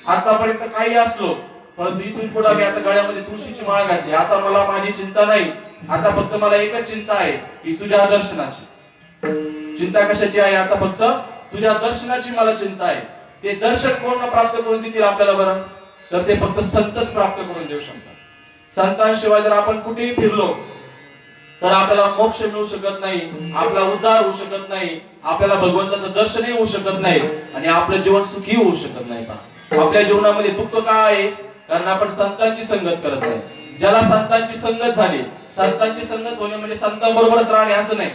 आतापर्यंत काही असलो, परंतु इथून पुढे मी आता गळ्यामध्ये तुळशीची माळ घातली, आता मला माझी चिंता नाही. आता फक्त मला एकच चिंता आहे की तुझ्या दर्शनाची. चिंता कशाची आहे? आता फक्त तुझ्या दर्शनाची मला चिंता आहे. ते दर्शन कोण प्राप्त करून देतील आपल्याला बरं? तर ते फक्त संतच प्राप्त करून देऊ शकतात. संतांशिवाय जर आपण कुठेही फिरलो तर आपल्याला मोक्ष मिळू शकत नाही, आपला उद्धार होऊ शकत नाही, आपल्याला भगवंताचं दर्शनही होऊ शकत नाही, आणि आपलं जीवन सुखी होऊ शकत नाही. आपल्या जीवनामध्ये दुःख काय आहे? कारण आपण संतांची संगत करत नाही. ज्याला संतांची संगत झाली, संतांची संगत होणे म्हणजे संतांबरोबरच राहणे असं नाही.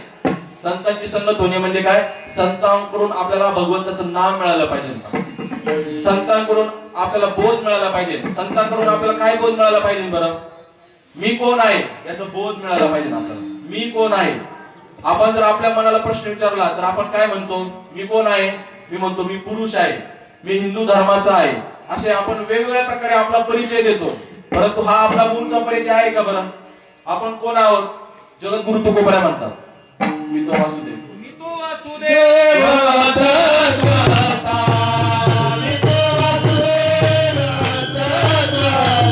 संतांची संगत होणे म्हणजे काय? संतांकडून आपल्याला भगवंताचं नाम मिळालं पाहिजे, संतांकडून आपल्याला बोध मिळाला पाहिजे. संतांकडून आपल्याला काय बोध मिळाला पाहिजे बरं? मी कोण आहे याचा बोध मिळाला पाहिजे आपल्याला. मी कोण आहे? आपण जर आपल्या मनाला प्रश्न विचारला तर आपण काय म्हणतो? मी कोण आहे? मी म्हणतो मी पुरुष आहे. मी हिंदू धर्माचा आहे, असे आपण वेगवेगळ्या प्रकारे आपला परिचय देतो. परंतु हा आपला मूळचा परिचय आहे का बरं? आपण कोण आहोत? जगद्गुरु तुकोबराय म्हणतात, मी तो वासुदेव. मी तो वासुदेव तत्वता, मी तो वासुदेव तत्वता,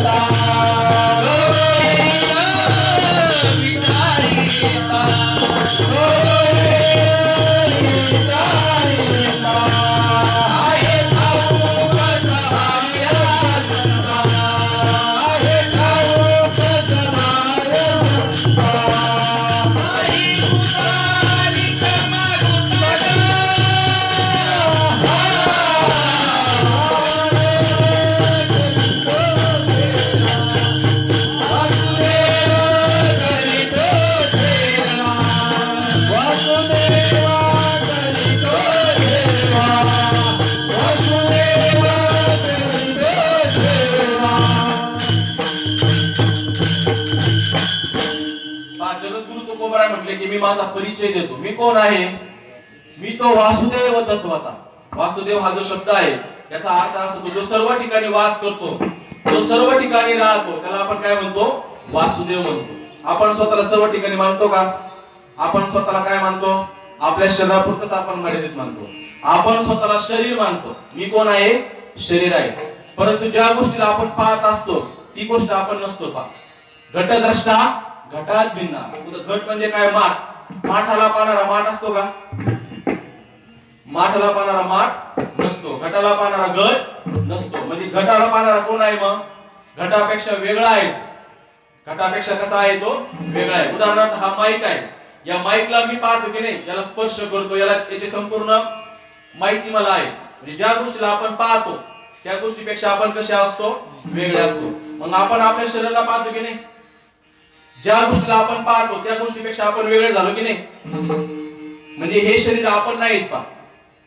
जगद्गुरु तुकोबराय म्हटले की मी माझा परिचय देतो. मी कोण आहे? मी तो वासुदेव तत्वता. वासुदेव हा जो शब्द आहे याचा अर्थ असा होतो जो सर्व ठिकाणी वास करतो, जो सर्व ठिकाणी राहतो, त्याला आपण काय म्हणतो? वासुदेव म्हणतो. आपण स्वतःला सर्व ठिकाणी मानतो का? आपण स्वतःला काय मानतो? आपल्या शरीरापुरतच आपण मर्यादित मानतो. आपण स्वतःला शरीर मानतो. मी कोण आहे? शरीर आहे. परंतु ज्या गोष्टीला आपण पाहत असतो ती गोष्ट आपण नसतो पाहत. घटद्रष्टा घटात भिन्ना. घट म्हणजे काय? माठ. माठाला पाहणारा माठ असतो का? माठाला पाहणारा माठ नसतो. घटाला पाहणारा घट नसतो. म्हणजे घटाला पाहणारा कोण आहे मग? घटापेक्षा वेगळा आहे. घटापेक्षा कसा आहे तो? वेगळा आहे. उदाहरणार्थ हा माईक आहे. या माईकला मी पाहतो की नाही, याला स्पर्श करतो, याला याची संपूर्ण माहिती मला आहे. म्हणजे ज्या गोष्टीला आपण पाहतो त्या गोष्टीपेक्षा आपण कसे असतो? वेगळे असतो. मग आपण आपल्या शरीराला पाहतो की नाही, ज्या गोष्टीला आपण पाहतो त्या गोष्टीपेक्षा आपण वेगळे झालो की नाही. म्हणजे हे शरीर आपण नाहीत पा.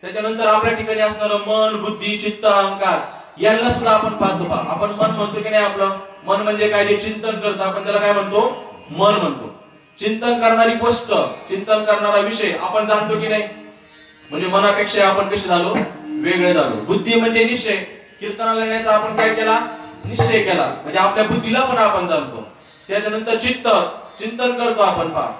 त्याच्यानंतर आपल्या ठिकाणी असणारं मन, बुद्धी, चित्त, अहंकार यांना सुद्धा आपण पाहतो पा. आपण मन म्हणतो की नाही. आपलं मन म्हणजे काय? जे चिंतन करतं आपण त्याला काय म्हणतो? मन म्हणतो. चिंतन करणारी गोष्ट, चिंतन करणारा विषय आपण जाणतो की नाही. म्हणजे मनापेक्षा आपण कसे झालो? वेगळे झालो. बुद्धी म्हणजे निश्चय. कीर्तनाला येण्याचा आपण काय केला? निश्चय केला. म्हणजे आपल्या बुद्धीला पण आपण जाणतो. त्याच्यानंतर चित्त, चिंतन करतो आपण पहा,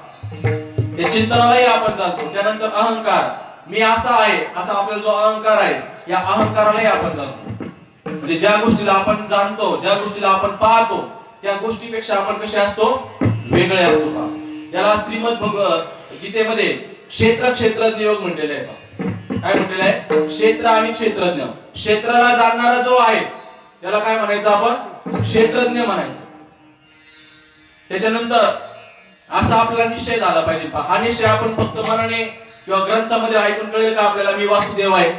त्या चिंतनालाही आपण जाणतो. त्यानंतर अहंकार, मी असा आहे असा आपला जो अहंकार आहे या अहंकारालाही आपण जाणतो. म्हणजे ज्या गोष्टीला आपण जाणतो, ज्या गोष्टीला आपण पाहतो त्या गोष्टीपेक्षा आपण कसे असतो? वेगळे असतो पहा. याला श्रीमद गीतेमध्ये क्षेत्र क्षेत्रज्ञ योग म्हटलेले आहे पहा. काय म्हटलेलं आहे? क्षेत्र आणि क्षेत्रज्ञ. क्षेत्राला जाणणारा जो आहे त्याला काय म्हणायचं आपण? क्षेत्रज्ञ म्हणायचं. त्याच्यानंतर असा आपला निश्चय झाला पाहिजे. हा निश्चय आपण फक्त मनाने किंवा ग्रंथामध्ये ऐकून कळेल का आपल्याला? मी वासुदेव आहे,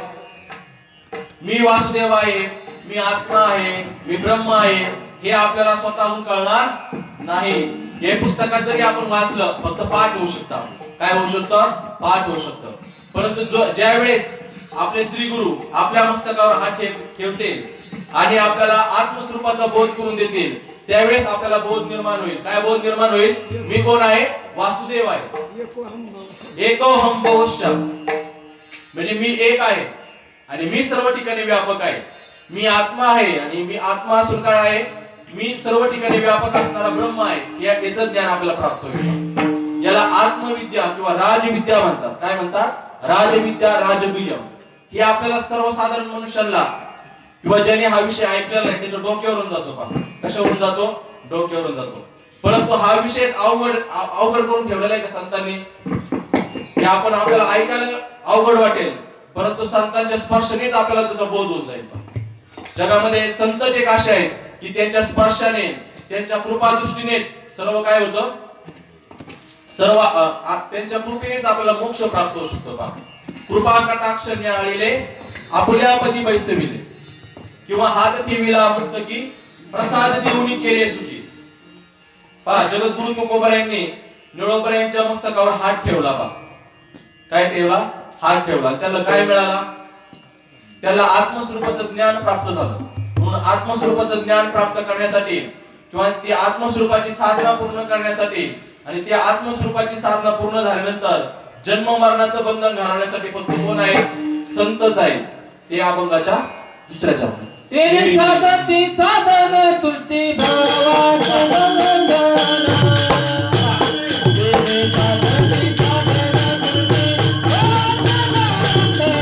मी वासुदेव आहे, मी आत्मा आहे, मी ब्रह्म आहे, हे आपल्याला स्वतःहून कळणार नाही. हे पुस्तकात जरी आपण वाचलं फक्त पाठ होऊ शकतं. काय होऊ शकतं? पाठ होऊ शकतं. परंतु ज्या वेळेस आपले श्री गुरु आपल्या मस्तकावर हात ठेवतील आणि आपल्याला आत्मस्वरूपाचा बोध करून देतील त्यावेळेस आपल्याला बोध निर्माण होईल. काय बोध निर्माण होईल? मी कोण आहे? वासुदेव आहे. एकोहम बहुशः, म्हणजे मी एक आहे आणि मी सर्व ठिकाणी व्यापक आहे. मी आत्मा आहे आणि मी आत्मा असून काय आहे? मी सर्व ठिकाणी व्यापक असणारा ब्रह्म आहे. याचं ज्ञान आपल्याला प्राप्त होईल. याला आत्मविद्या किंवा राजविद्या म्हणतात. काय म्हणतात? राजविद्या, राजगुह्यम. ही आपल्याला सर्वसाधारण मनुष्याला किंवा ज्याने हा विषय ऐकलेला नाही त्याच्या डोक्यावरून जातो पहा. कशावरून जातो? डोक्यावरून जातो. परंतु हा विषय अवघड करून ठेवलेला आहे का संतांनी? हे आपण आपल्याला ऐकायला अवघड वाटेल परंतु संतांच्या स्पर्शानेच आपल्याला त्याचा बोध होऊन जाईल. जगामध्ये संतच एक असे आहेत की त्यांच्या स्पर्शाने, त्यांच्या कृपा दृष्टीनेच सर्व काय होतं? सर्व त्यांच्या कृपेनेच आपल्याला मोक्ष प्राप्त होऊ शकतो पहा. कृपा कटाक्ष न्याळीले आपुल्या पदी बैसविले किंवा हात ठेविला मस्तकी प्रसाद देऊनी केले सुखी. पहा, जगद्गुरु तुकोबरायांनी निळोबरायांच्या मस्तकावर हात ठेवला पहा. काय ठेवला? हात ठेवला. त्याला काय मिळाला? त्याला आत्मस्वरूपाचं ज्ञान प्राप्त झालं. म्हणून आत्मस्वरूपाचं ज्ञान प्राप्त करण्यासाठी किंवा ती आत्मस्वरूपाची साधना पूर्ण करण्यासाठी आणि त्या आत्मस्वरूपाची साधना पूर्ण झाल्यानंतर जन्म मरणाचं बंधन घालवण्यासाठी फक्त कोण आहे? संतच आहे. ते अभंगाच्या दुसऱ्या चरणात. तेने साधती साधन तुलती भावाचा वंदना. तेने साधती साधन तुलती भावाचा वंदना.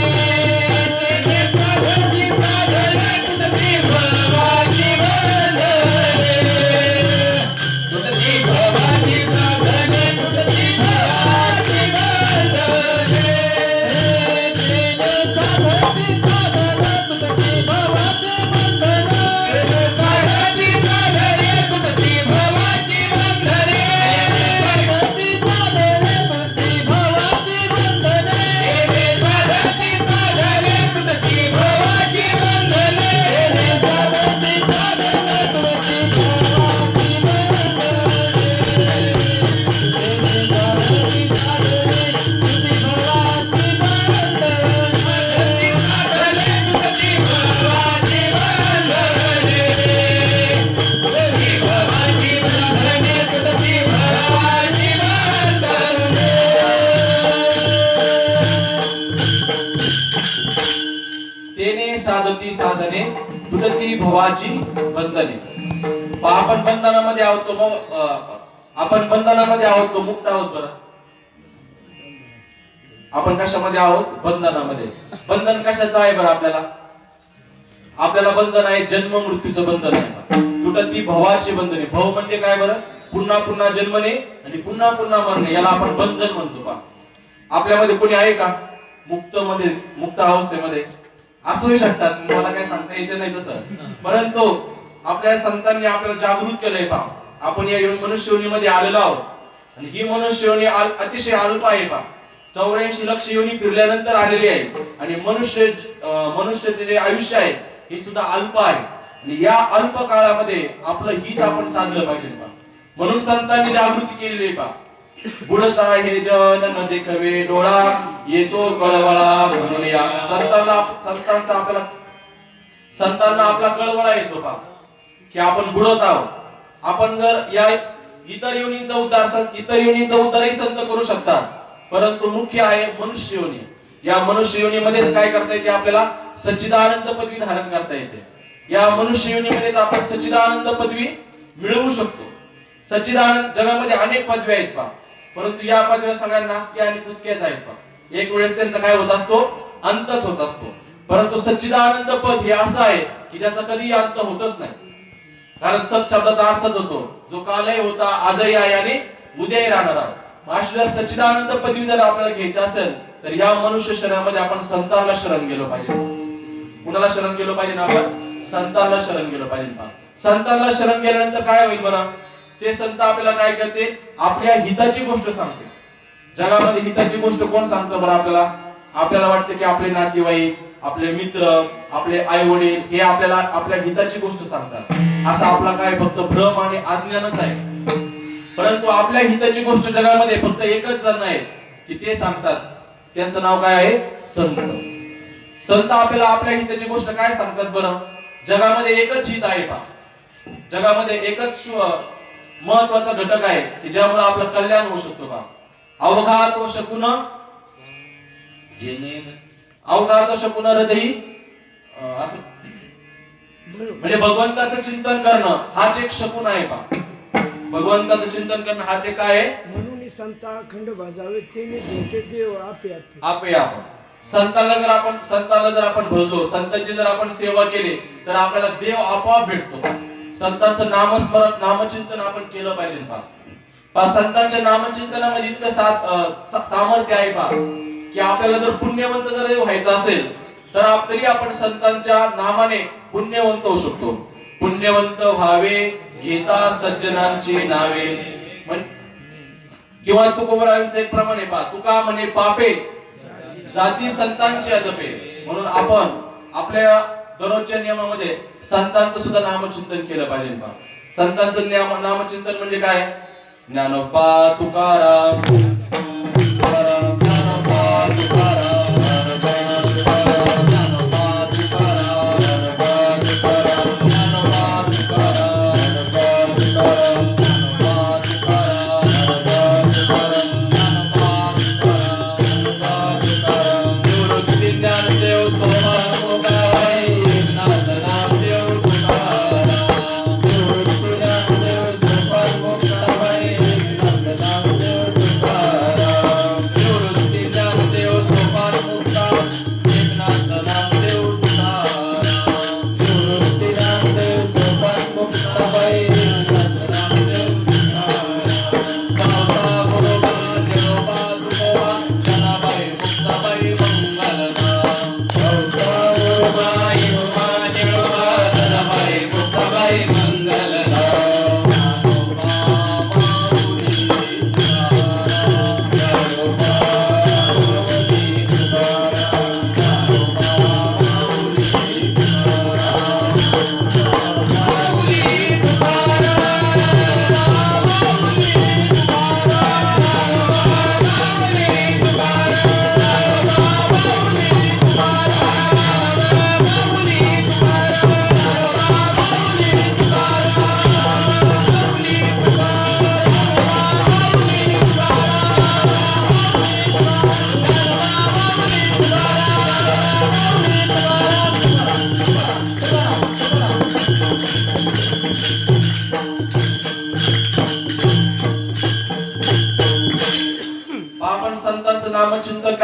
तेने साधती साधन तुलती भावाची वंदना. तुलती भावाची साधन तुलती भावाची वंदना. तेने साधती साधन तुलती भावाची वंदना. तेने साधती साधन तुलती भावाची वंदना. तेने साधती साधन तुलती भावाची वंदना. तेने साधती साधन तुलती भावाची वंदना. तेने साधती साधन तुलती भावाची तेने साधती साधने तुटती भवाची बंधने. आपण बंधनामध्ये आहोत तो आपण बंधनामध्ये आहोत तो मुक्त आहोत बरं. आपण कशामध्ये आहोत? बंधनामध्ये. बंधन कशाचं आहे बरं? आपल्याला बंधन आहे जन्म मृत्यूचं बंधन आहे. तुटती भवाची बंधने. भव म्हणजे काय बरं? पुन्हा पुन्हा जन्मने आणि पुन्हा पुन्हा मरणे, याला आपण बंधन म्हणतो पा. आपल्यामध्ये कोणी आहे का मुक्त अवस्थेमध्ये? असूही शकतात, मला काय सांगता यायचं नाही तसं. परंतु आपल्या संतांनी आपल्याला जागृत केलंय पा. आपण या मनुष्य योनीमध्ये आलेलो आहोत आणि ही मनुष्य योनी अतिशय अल्प आहे पा. 84 लक्ष योनी फिरल्यानंतर आलेली आहे आणि मनुष्याचे जे आयुष्य आहे हे सुद्धा अल्प आहे आणि या अल्प काळामध्ये आपलं हित आपण साधलं पाहिजे पा. म्हणून संतांनी जागृती केलेली आहे पा. बुडता हे जन न देखवे डोळा, येतो कळवळा म्हणून या. संतांना आपला कळवळा येतो पा की आपण बुडत आहोत. आपण जर या इतर योनींचा उद्धारही संत करू शकतात, परंतु मुख्य आहे मनुष्य योनी. या मनुष्य योनीमध्येच काय करता येते? आपल्याला सच्चिदानंद पदवी धारण करता येते. या मनुष्य योनीमध्येच आपण सच्चिदानंद पदवी मिळवू शकतो. सच्चिदानंद जगामध्ये अनेक पदवी आहेत पा, परंतु या पदव्या सगळ्या नासक्या आणि कुचक्याच आहेत पा. एक वेळेस त्यांचा काय होत असतो? अंतच होत असतो. परंतु सच्चिदानंद पद हे असं आहे की ज्याचा कधी अंत होतच नाही. कारण सत शब्दाचा अर्थच होतो जो कालही होता, आजही आहे आणि उद्याही राहणार आहे. अशी जर सच्चिदानंद पदवी जर आपल्याला घ्यायची असेल तर या मनुष्य शरीरामध्ये आपण संतांना शरण गेलो पाहिजे. कुणाला शरण गेलो पाहिजे ना? आपण संतांना शरण गेलो पाहिजे. संतांना शरण गेल्यानंतर काय होईल बरं? ते संत आपल्याला काय करते? आपल्या हिताची गोष्ट सांगते. जगामध्ये हिताची गोष्ट कोण सांगतं बरं आपल्याला? आपल्याला वाटतं की आपले नातेवाईक, आपले मित्र, आपले आई वडील हे आपल्याला आपल्या हिताची गोष्ट सांगतात. असा आपला काय फक्त भ्रम आणि अज्ञानच आहे. परंतु आपल्या हिताची गोष्ट जगामध्ये फक्त एकच जण आहे की ते सांगतात. त्यांचं नाव काय आहे? संत. संत आपल्याला आपल्या हिताची गोष्ट काय सांगतात बरं? जगामध्ये एकच हित आहे पा. जगामध्ये एकच महत्वाचा घटक आहे की ज्यामुळे आपलं कल्याण होऊ शकतो पा. अवघात व शकून अवघात व शकून हृदयी असं म्हणजे भगवंताचं चिंतन करणं हाच एक शकून आहे पा. भगवंताचं चिंतन करणं हाच एक काय आहे? म्हणून संता अखंड भाजावे तेने भेटे देव आपे आपे आपण. संतांना जर आपण भजलो, संतांची जर आपण सेवा केली तर आपल्याला देव आपोआप भेटतो. संतांचं नामस्मरण, नामचिंतन आपण केलं पाहिजे पा. संतांच्या नामचिंतनामध्ये इतकं सामर्थ्य आहे पा की आपल्याला जर पुण्यवंत जर व्हायचं असेल तर तरी आपण संतांच्या नामाने पुण्यवंत होऊ शकतो. पुण्यवंत व्हावे घेता सज्जनांची नावे. किंवा तुकोबरावांचं एक प्रमाण आहे पा. तुका म्हणे पापे जाती संतांची अजपे. म्हणून आपण आपल्या दररोजच्या नियमामध्ये संतांचं सुद्धा नामचिंतन केलं पाहिजे पा. संतांचं नामचिंतन म्हणजे काय? ज्ञानोबा तुकाराम, ज्ञानोबा तुकाराम, ज्ञानोबा तुकाराम, ज्ञानोबा तुकाराम, निवृत्ती ज्ञानदेव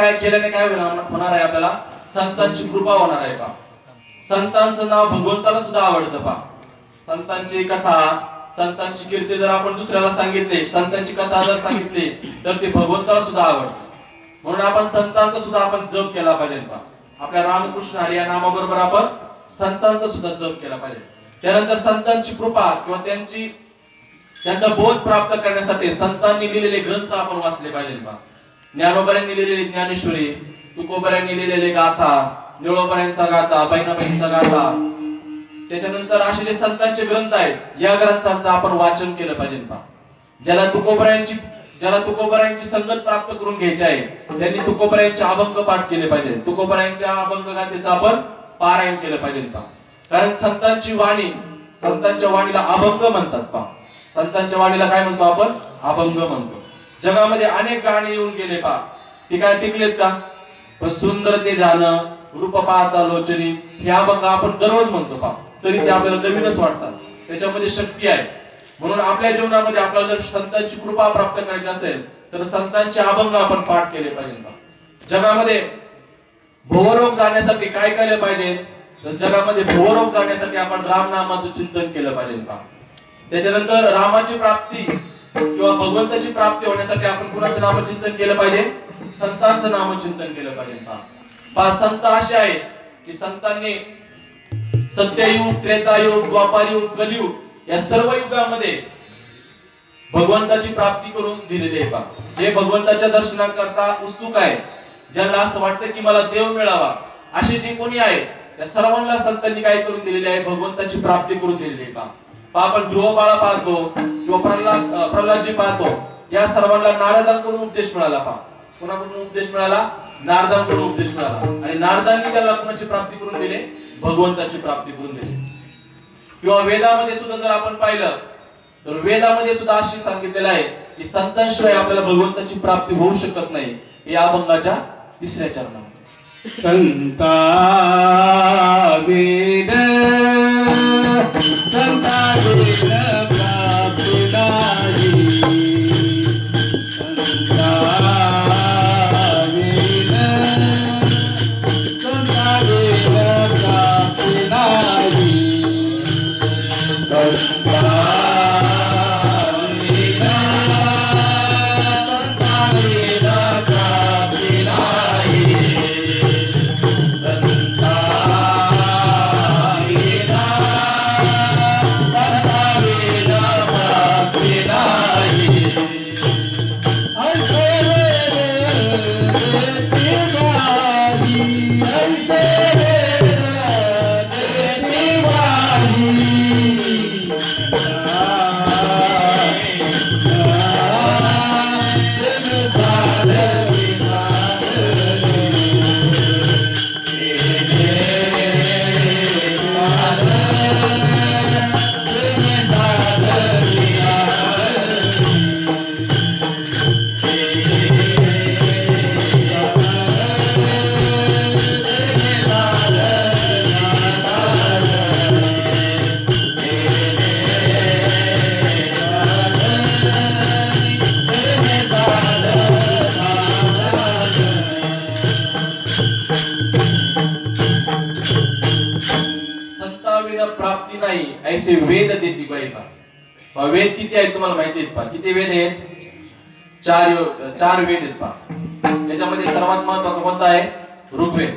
काय केल्याने काय होणार आहे आपल्याला? संतांची कृपा होणार आहे पा. संतांचं नाव भगवंताला सुद्धा आवडतं पा. संतांची कथा, संतांची कीर्ती जर आपण दुसऱ्याला सांगितले, संतांची कथा जर सांगितली तर ते भगवंताला सुद्धा आवडतं. म्हणून आपण संतांचा सुद्धा आपण जप केला पाहिजे पा. आपल्या रामकृष्ण हरी या नामाबरोबर आपण संतांचा सुद्धा जप केला पाहिजे. त्यानंतर संतांची कृपा किंवा त्यांचा बोध प्राप्त करण्यासाठी संतांनी लिहिलेले ग्रंथ आपण वाचले पाहिजे पा. ज्ञानोबांनी लिहिलेली ज्ञानेश्वरी, तुकोबांनी लिहिलेले गाथा, निळोबांचा गाथा, बहिणाबाईंचा गाथा, त्याच्यानंतर असे जे संतांचे ग्रंथ आहेत, या ग्रंथांचं आपण वाचन केलं पाहिजे पा. ज्याला तुकोबांची संगत प्राप्त करून घ्यायची आहे त्यांनी तुकोबांचे अभंग पाठ केले पाहिजे. तुकोबांच्या अभंग गाथेचं आपण पारायण केलं पाहिजे पा. कारण संतांची वाणी, संतांच्या वाणीला अभंग म्हणतात पा. संतांच्या वाणीला काय म्हणतो आपण? अभंग म्हणतो. जगामध्ये अनेक गाणी येऊन गेले पा, ती काय टिकलेत का? पण सुंदर ते जाणं, रूप पाहता लोचनी, हे अभंग आपण दररोज म्हणतो पा, तरी ते आपल्याला नवीनच वाटतात. त्याच्यामध्ये शक्ती आहे. म्हणून आपल्या जीवनामध्ये आपल्याला जर संतांची कृपा प्राप्त करायची असेल तर संतांचे अभंग आपण पाठ केले पाहिजे पा. जगामध्ये भवरोग जाण्यासाठी काय केले पाहिजे? तर जगामध्ये भवरोग जाण्यासाठी आपण राम नामाचं चिंतन केलं पाहिजे पा. त्याच्यानंतर रामाची प्राप्ती किंवा भगवंताची प्राप्ती होण्यासाठी आपण कुणाचं नामचिंतन केलं पाहिजे? संतांचं नामचिंतन केलं पाहिजे पा. संत असे आहे की संतांनी सत्ययुग, त्रेतायुग, द्वापारयुग, कलियुग या सर्व युगामध्ये भगवंताची प्राप्ती करून दिलेली आहे पा. जे भगवंताच्या दर्शनाकरता उत्सुक आहे, ज्यांना असं वाटतं की मला देव मिळावा, असे जे कोणी आहे त्या सर्वांना संतांनी काय करून दिलेले आहे? भगवंताची प्राप्ती करून दिलेली आहे पा. आपण ध्रुव बाळा पाहतो किंवा प्रल्हादजी पाहतो, या सर्वांना नारदांकडून उपदेश मिळाला पा. कोणाकडून उपदेश मिळाला? नारदांकडून उपदेश मिळाला. आणि नारदांनी त्याला कोणाची प्राप्ती करून दिली? भगवंताची प्राप्ती करून दिली. किंवा वेदामध्ये सुद्धा जर आपण पाहिलं तर वेदामध्ये सुद्धा अशी सांगितलेलं आहे की संतांशिवाय आपल्याला भगवंताची प्राप्ती होऊ शकत नाही. हे अभंगाच्या 3ऱ्या चरणामध्ये संता वेद संता वेद प्राप्ती नाही. संता वेद संता वेद प्राप्ती नाही. संता प्राप्ती नाही ऐसे वेद देती बाई पा. वेद किती आहेत तुम्हाला माहिती आहेत पा? किती वेद आहेत? 4 वेद आहेत पा. त्याच्यामध्ये सर्वात महत्त्वाचा कोणता आहे? ऋग्वेद,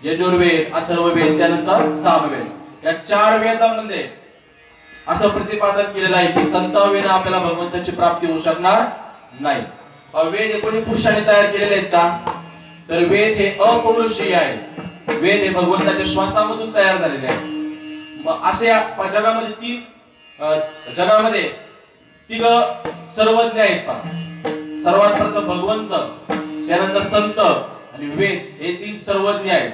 यजुर्वेद, अथर्ववेद, त्यानंतर सामवेद. या 4 वेदांमध्ये असं प्रतिपादन केलेलं आहे की संतांविना आपल्याला भगवंताची प्राप्ती होऊ शकणार नाही. वेद हे कोणी पुरुषाने तयार केलेले आहेत का? तर वेद हे अपौरुषीय आहे. वेद हे भगवंताच्या श्वासामधून तयार झालेले आहे. असे जगामध्ये 3 सर्वज्ञ आहेत पा. सर्वात प्रथम भगवंत, त्यानंतर संत आणि वेद, हे 3 सर्वज्ञ आहेत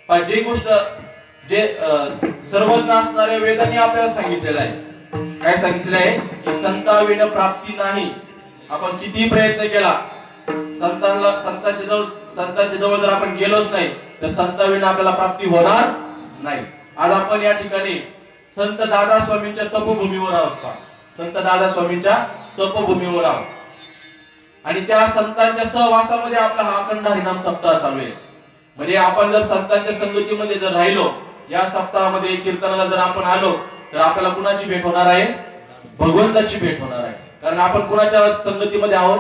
पा. जे सर्वज्ञ असणाऱ्या वेदांनी आपल्याला सांगितलेलं आहे. काय सांगितलेलं आहे? की संतांविना प्राप्ती नाही. आपण किती प्रयत्न केला, संतांच्या जवळ जर आपण गेलोच नाही तर संतांविना आपल्याला प्राप्ती होणार नाही. आज आपण या ठिकाणी संत दादा स्वामींच्या तपोभूमीवर आहोत पा. संत दादा स्वामींच्या तपोभूमीवर आहोत. आणि त्या संतांच्या सहवासामध्ये आपला हा अखंड हरिनाम सप्ताह चालू आहे. म्हणजे आपण जर संतांच्या संगतीमध्ये जर राहिलो, या सप्ताहामध्ये कीर्तनाला जर आपण आलो, तर आपल्याला कुणाची भेट होणार आहे? भगवंताची भेट होणार आहे. कारण आपण कुणाच्या संगतीमध्ये आहोत?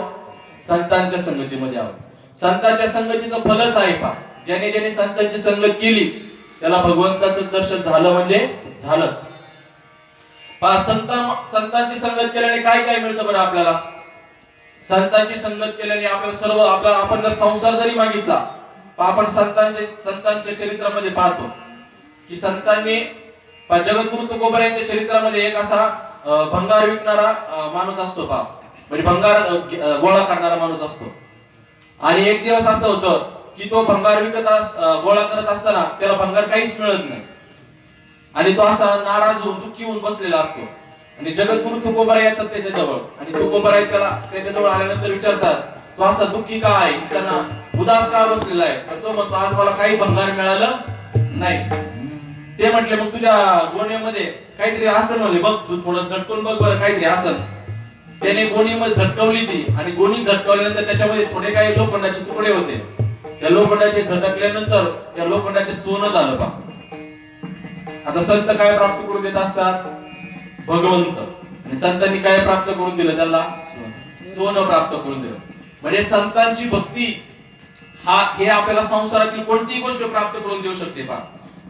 संतांच्या संगतीमध्ये आहोत. संतांच्या संगतीचं फलच आहे पा, ज्याने ज्याने संतांची संगत केली त्याला भगवंताचं दर्शन झालं म्हणजे झालंच. पा संतांची संगत केल्याने काय काय मिळतं बरं आपल्याला? संतांची संगत केल्याने आपल्याला सर्व आपण जर संसार जरी मागितला, आपण संतांच्या चरित्रामध्ये पाहतो की संतांनी जगद्गुरु तुकोबा यांच्या चरित्रामध्ये एक असा भंगार विकणारा माणूस असतो पा, म्हणजे भंगार गोळा करणारा माणूस असतो. आणि एक दिवस असं होतं की तो भंगार गोळा करत असताना त्याला भंगार काहीच मिळत नाही आणि तो असा नाराज होऊन दुःखी होऊन बसलेला असतो. आणि जगद्गुरु तुकोबा येतात त्याच्याजवळ आणि तुकोबा त्याला त्याच्याजवळ आल्यानंतर विचारतात, तो असा दुःखी का आहे, त्यांना उदास का बसलेला आहे? तर तो म्हणतो, आज मला काही भंगार मिळालं नाही. ते म्हटले, मग तुझ्या गोण्यामध्ये काहीतरी असेल म्हणले, बघ तू थोडं झटकून बघ बरं, काहीतरी असेल. त्याने गोणीमध्ये झटकवली ती आणि गोणी झटकवल्यानंतर त्याच्यामध्ये थोडे काही लोखंडाचे तुकडे होते. त्या लोखंडाचे झटकल्यानंतर त्या लोखंडाचे सोनं झालं पा. आता संत काय प्राप्त करून देत असतात? भगवंत. आणि संतांनी काय प्राप्त करून दिलं त्याला? सोनं प्राप्त करून दिलं. म्हणजे संतांची भक्ती हे आपल्याला संसारातील कोणतीही गोष्ट प्राप्त करून देऊ शकते पा.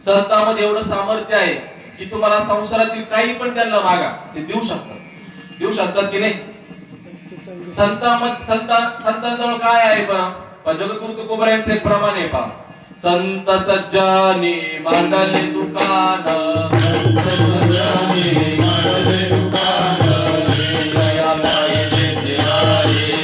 संतांमध्ये एवढं सामर्थ्य आहे की तुम्हाला संसारातील काही पण त्यांना मागा, ते देऊ शकतात की नाही? संतांजवळ काय आहे पहा? जगद्गुरु तुकोबा यांचे एक प्रमाण आहे पहा, संत सज्जनी मांडले दुकान, संत सज्जनी मांडले दुकान, दया पाहिजे देवारे,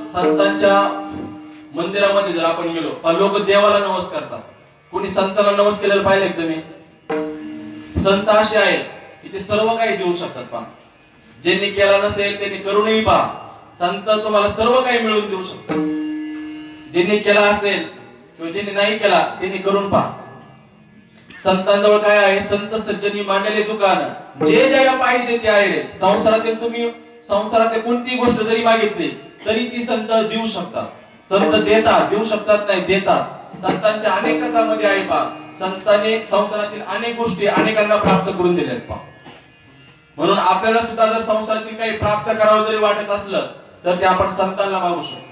संतांच्या मंदिरामध्ये जर आपण गेलो, लोक देवाला नमस्कार करतात. कोणी संतांना नमस्कार केलेलं पाहिलं तुम्ही? संत असे आहेत की ते सर्व काही देऊ शकतात पहा. ज्यांनी केला नसेल त्यांनी करूनही पहा, संत तुम्हाला सर्व काही मिळवून देऊ शकतात. ज्यांनी केला असेल किंवा ज्यांनी नाही केला त्यांनी करून पहा. संतांजवळ काय आहे? संत सज्जनी मांडले दुकान, जे जे पाहिजे ते आहे रे. संसारात कोणती गोष्ट जरी मागितली तरी ती संत देऊ शकतात. संत देतात, देऊ शकतात नाही, देतात. संतांच्या अनेक कथांमध्ये आहे पहा, संतांनी संसारातील अनेक गोष्टी अनेकांना प्राप्त करून दिल्यात पहा. म्हणून आपल्याला सुद्धा जर संसारातील काही प्राप्त करावं जरी वाटत असलं तर ते आपण संतांना मागू शकतो.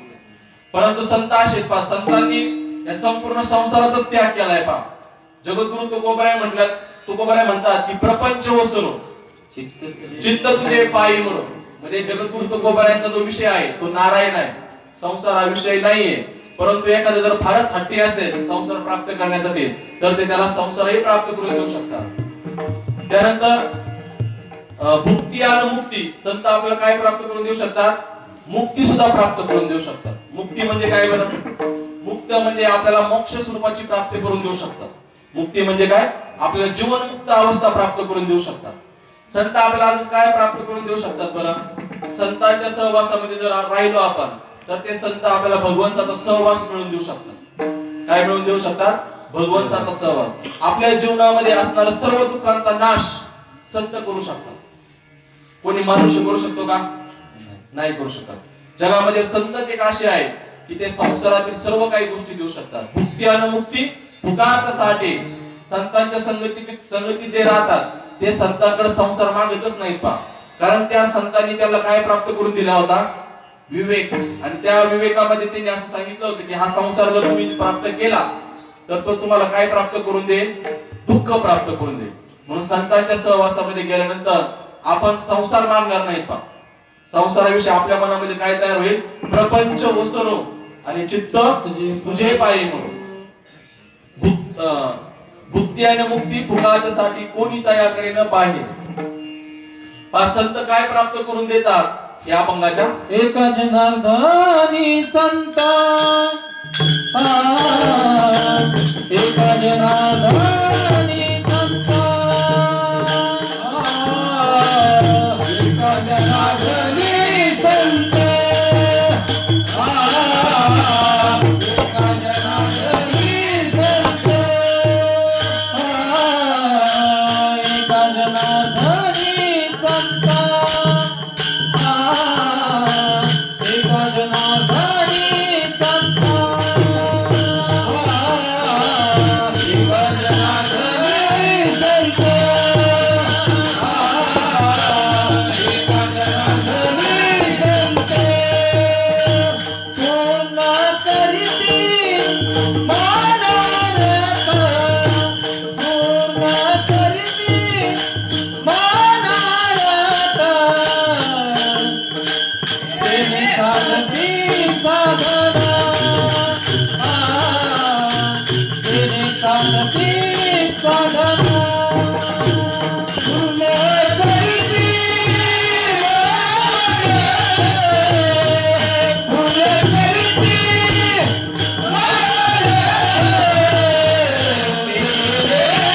परंतु संत असे पहा, संतांनी या संपूर्ण संसाराचा त्याग केलाय पहा. जगद्गुरु तुकोबा म्हणतात की प्रपंच वसरो चित्त तुझे पायी मरो. म्हणजे जगद्गुरु तुकोबा यांचा जो विषय आहे तो नारायण आहे, संसार हा विषय नाहीये. परंतु एखादा जर फारच हट्टी असेल संसार प्राप्त करण्यासाठी तर ते त्याला संसारही प्राप्त करून देऊ शकतात. त्यानंतर भुक्ती आणि मुक्ती, संत आपल्याला काय प्राप्त करून देऊ शकतात? मुक्ती सुद्धा प्राप्त करून देऊ शकतात. मुक्ती म्हणजे काय बरं? मुक्त म्हणजे आपल्याला मोक्ष स्वरूपाची प्राप्ती करून देऊ शकतात. मुक्ती म्हणजे काय? आपल्याला जीवनमुक्त अवस्था प्राप्त करून देऊ शकतात. संत आपल्याला अजून काय प्राप्त करून देऊ शकतात बरं? संतांच्या सहवासामध्ये जर राहिलो आपण तर ते संत आपल्याला भगवंताचा सहवास मिळवून देऊ शकतात. काय मिळवून देऊ शकतात? भगवंताचा सहवास. आपल्या जीवनामध्ये असणारा सर्व दुःखांचा नाश संत करू शकतात. कोणी मनुष्य करू शकतो का? नाही करू शकत. जगामध्ये संतच एक असे आहे की ते संसारातील सर्व काही गोष्टी देऊ शकतात. मुक्ती आणि मुक्ती फुकाटासाठी संतांच्या संगती जे राहतात ते संतांकडे संसार मागतच नाहीत पहा. कारण त्या संतांनी त्याला काय प्राप्त करून दिला होता? विवेक. आणि त्या विवेकामध्ये त्यांनी असं सांगितलं होतं की हा संसार जर तुम्ही प्राप्त केला तर तो तुम्हाला काय प्राप्त करून देईल? दुःख प्राप्त करून देईल. म्हणून संतांच्या सहवासामध्ये गेल्यानंतर आपण संसार मानणार नाही. पा संसाराविषयी आपल्या मनामध्ये काय तयार होईल? प्रपंच ओसरो आणि चित्त तुझे पायी म्हणून. भुक्ती आणि मुक्ती भुगासाठी कोणी तयार करेन पाहिजे. संत काय प्राप्त करून देतात या अभंगाच्या? एका जनार्दनी संत, एका जनार्दनी संत, एका जनार्दनी संत, एका जनार्दनी संत, एका जनार्दनी संत, एका जनार्दनी संत, एका जनार्दनी संत, एका जनार्दनी संत, पूर्ण करीती मानवता, पूर्ण करीती मानवता, तेने साधती साधना, तेने साधती साधना, पूर्ण करीती पूर्ण करीती साधती साधने,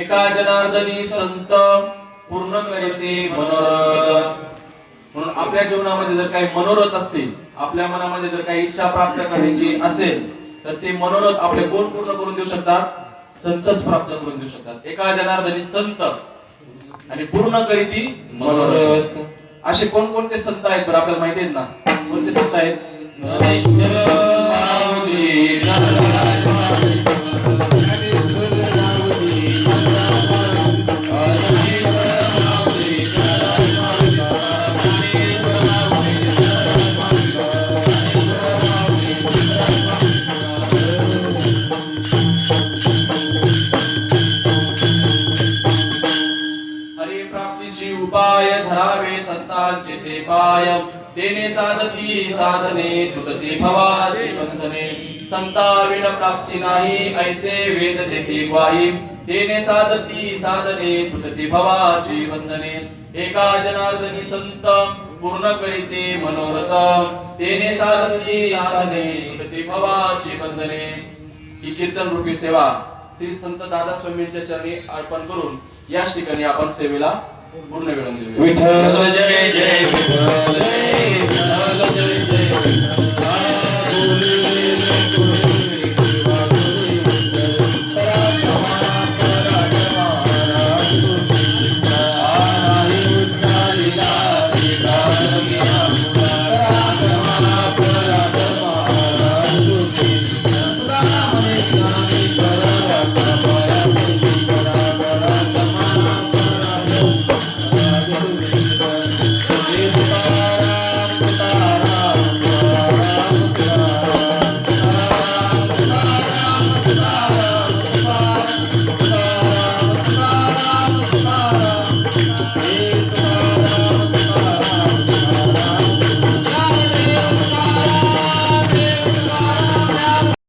एका जनार्दनी संत पूर्ण करीते मनोरथ. म्हणून आपल्या जीवनामध्ये जर काही मनोरथ असतील, आपल्या मनामध्ये जर काही इच्छा प्राप्त करायची असेल तर ते मनोरथ आपले कोण पूर्ण करून देऊ शकतात? संतच प्राप्त करून देऊ शकतात. एका जनार्दनी संत आणि पूर्ण करीती मनोरथ. असे कोणकोणते संत आहेत बरं आपल्याला माहिती आहेत ना? कोणते संत आहेत? प्राप्तीशी उपाय धरावे संतांचे ते पाय तेने साधती साधने तुटते भवाची बंधने संताविन प्राप्ती नाही ऐसे वेद देते ग्वाही तेने साधती साधने तुटते भवाची बंधने एका जनार्दनी संत पूर्ण करीते मनोरथ तेने साधती साधने तुटते भवाची बंधने ही कीर्तन रूपी सेवा श्री संत दादा स्वामींच्या चरणी अर्पण करून याच ठिकाणी आपण सेवेला पूर्ण वेळ देऊया. विठ्ठल जय जय विठ्ठल जय विठ्ठल जय जय विठ्ठल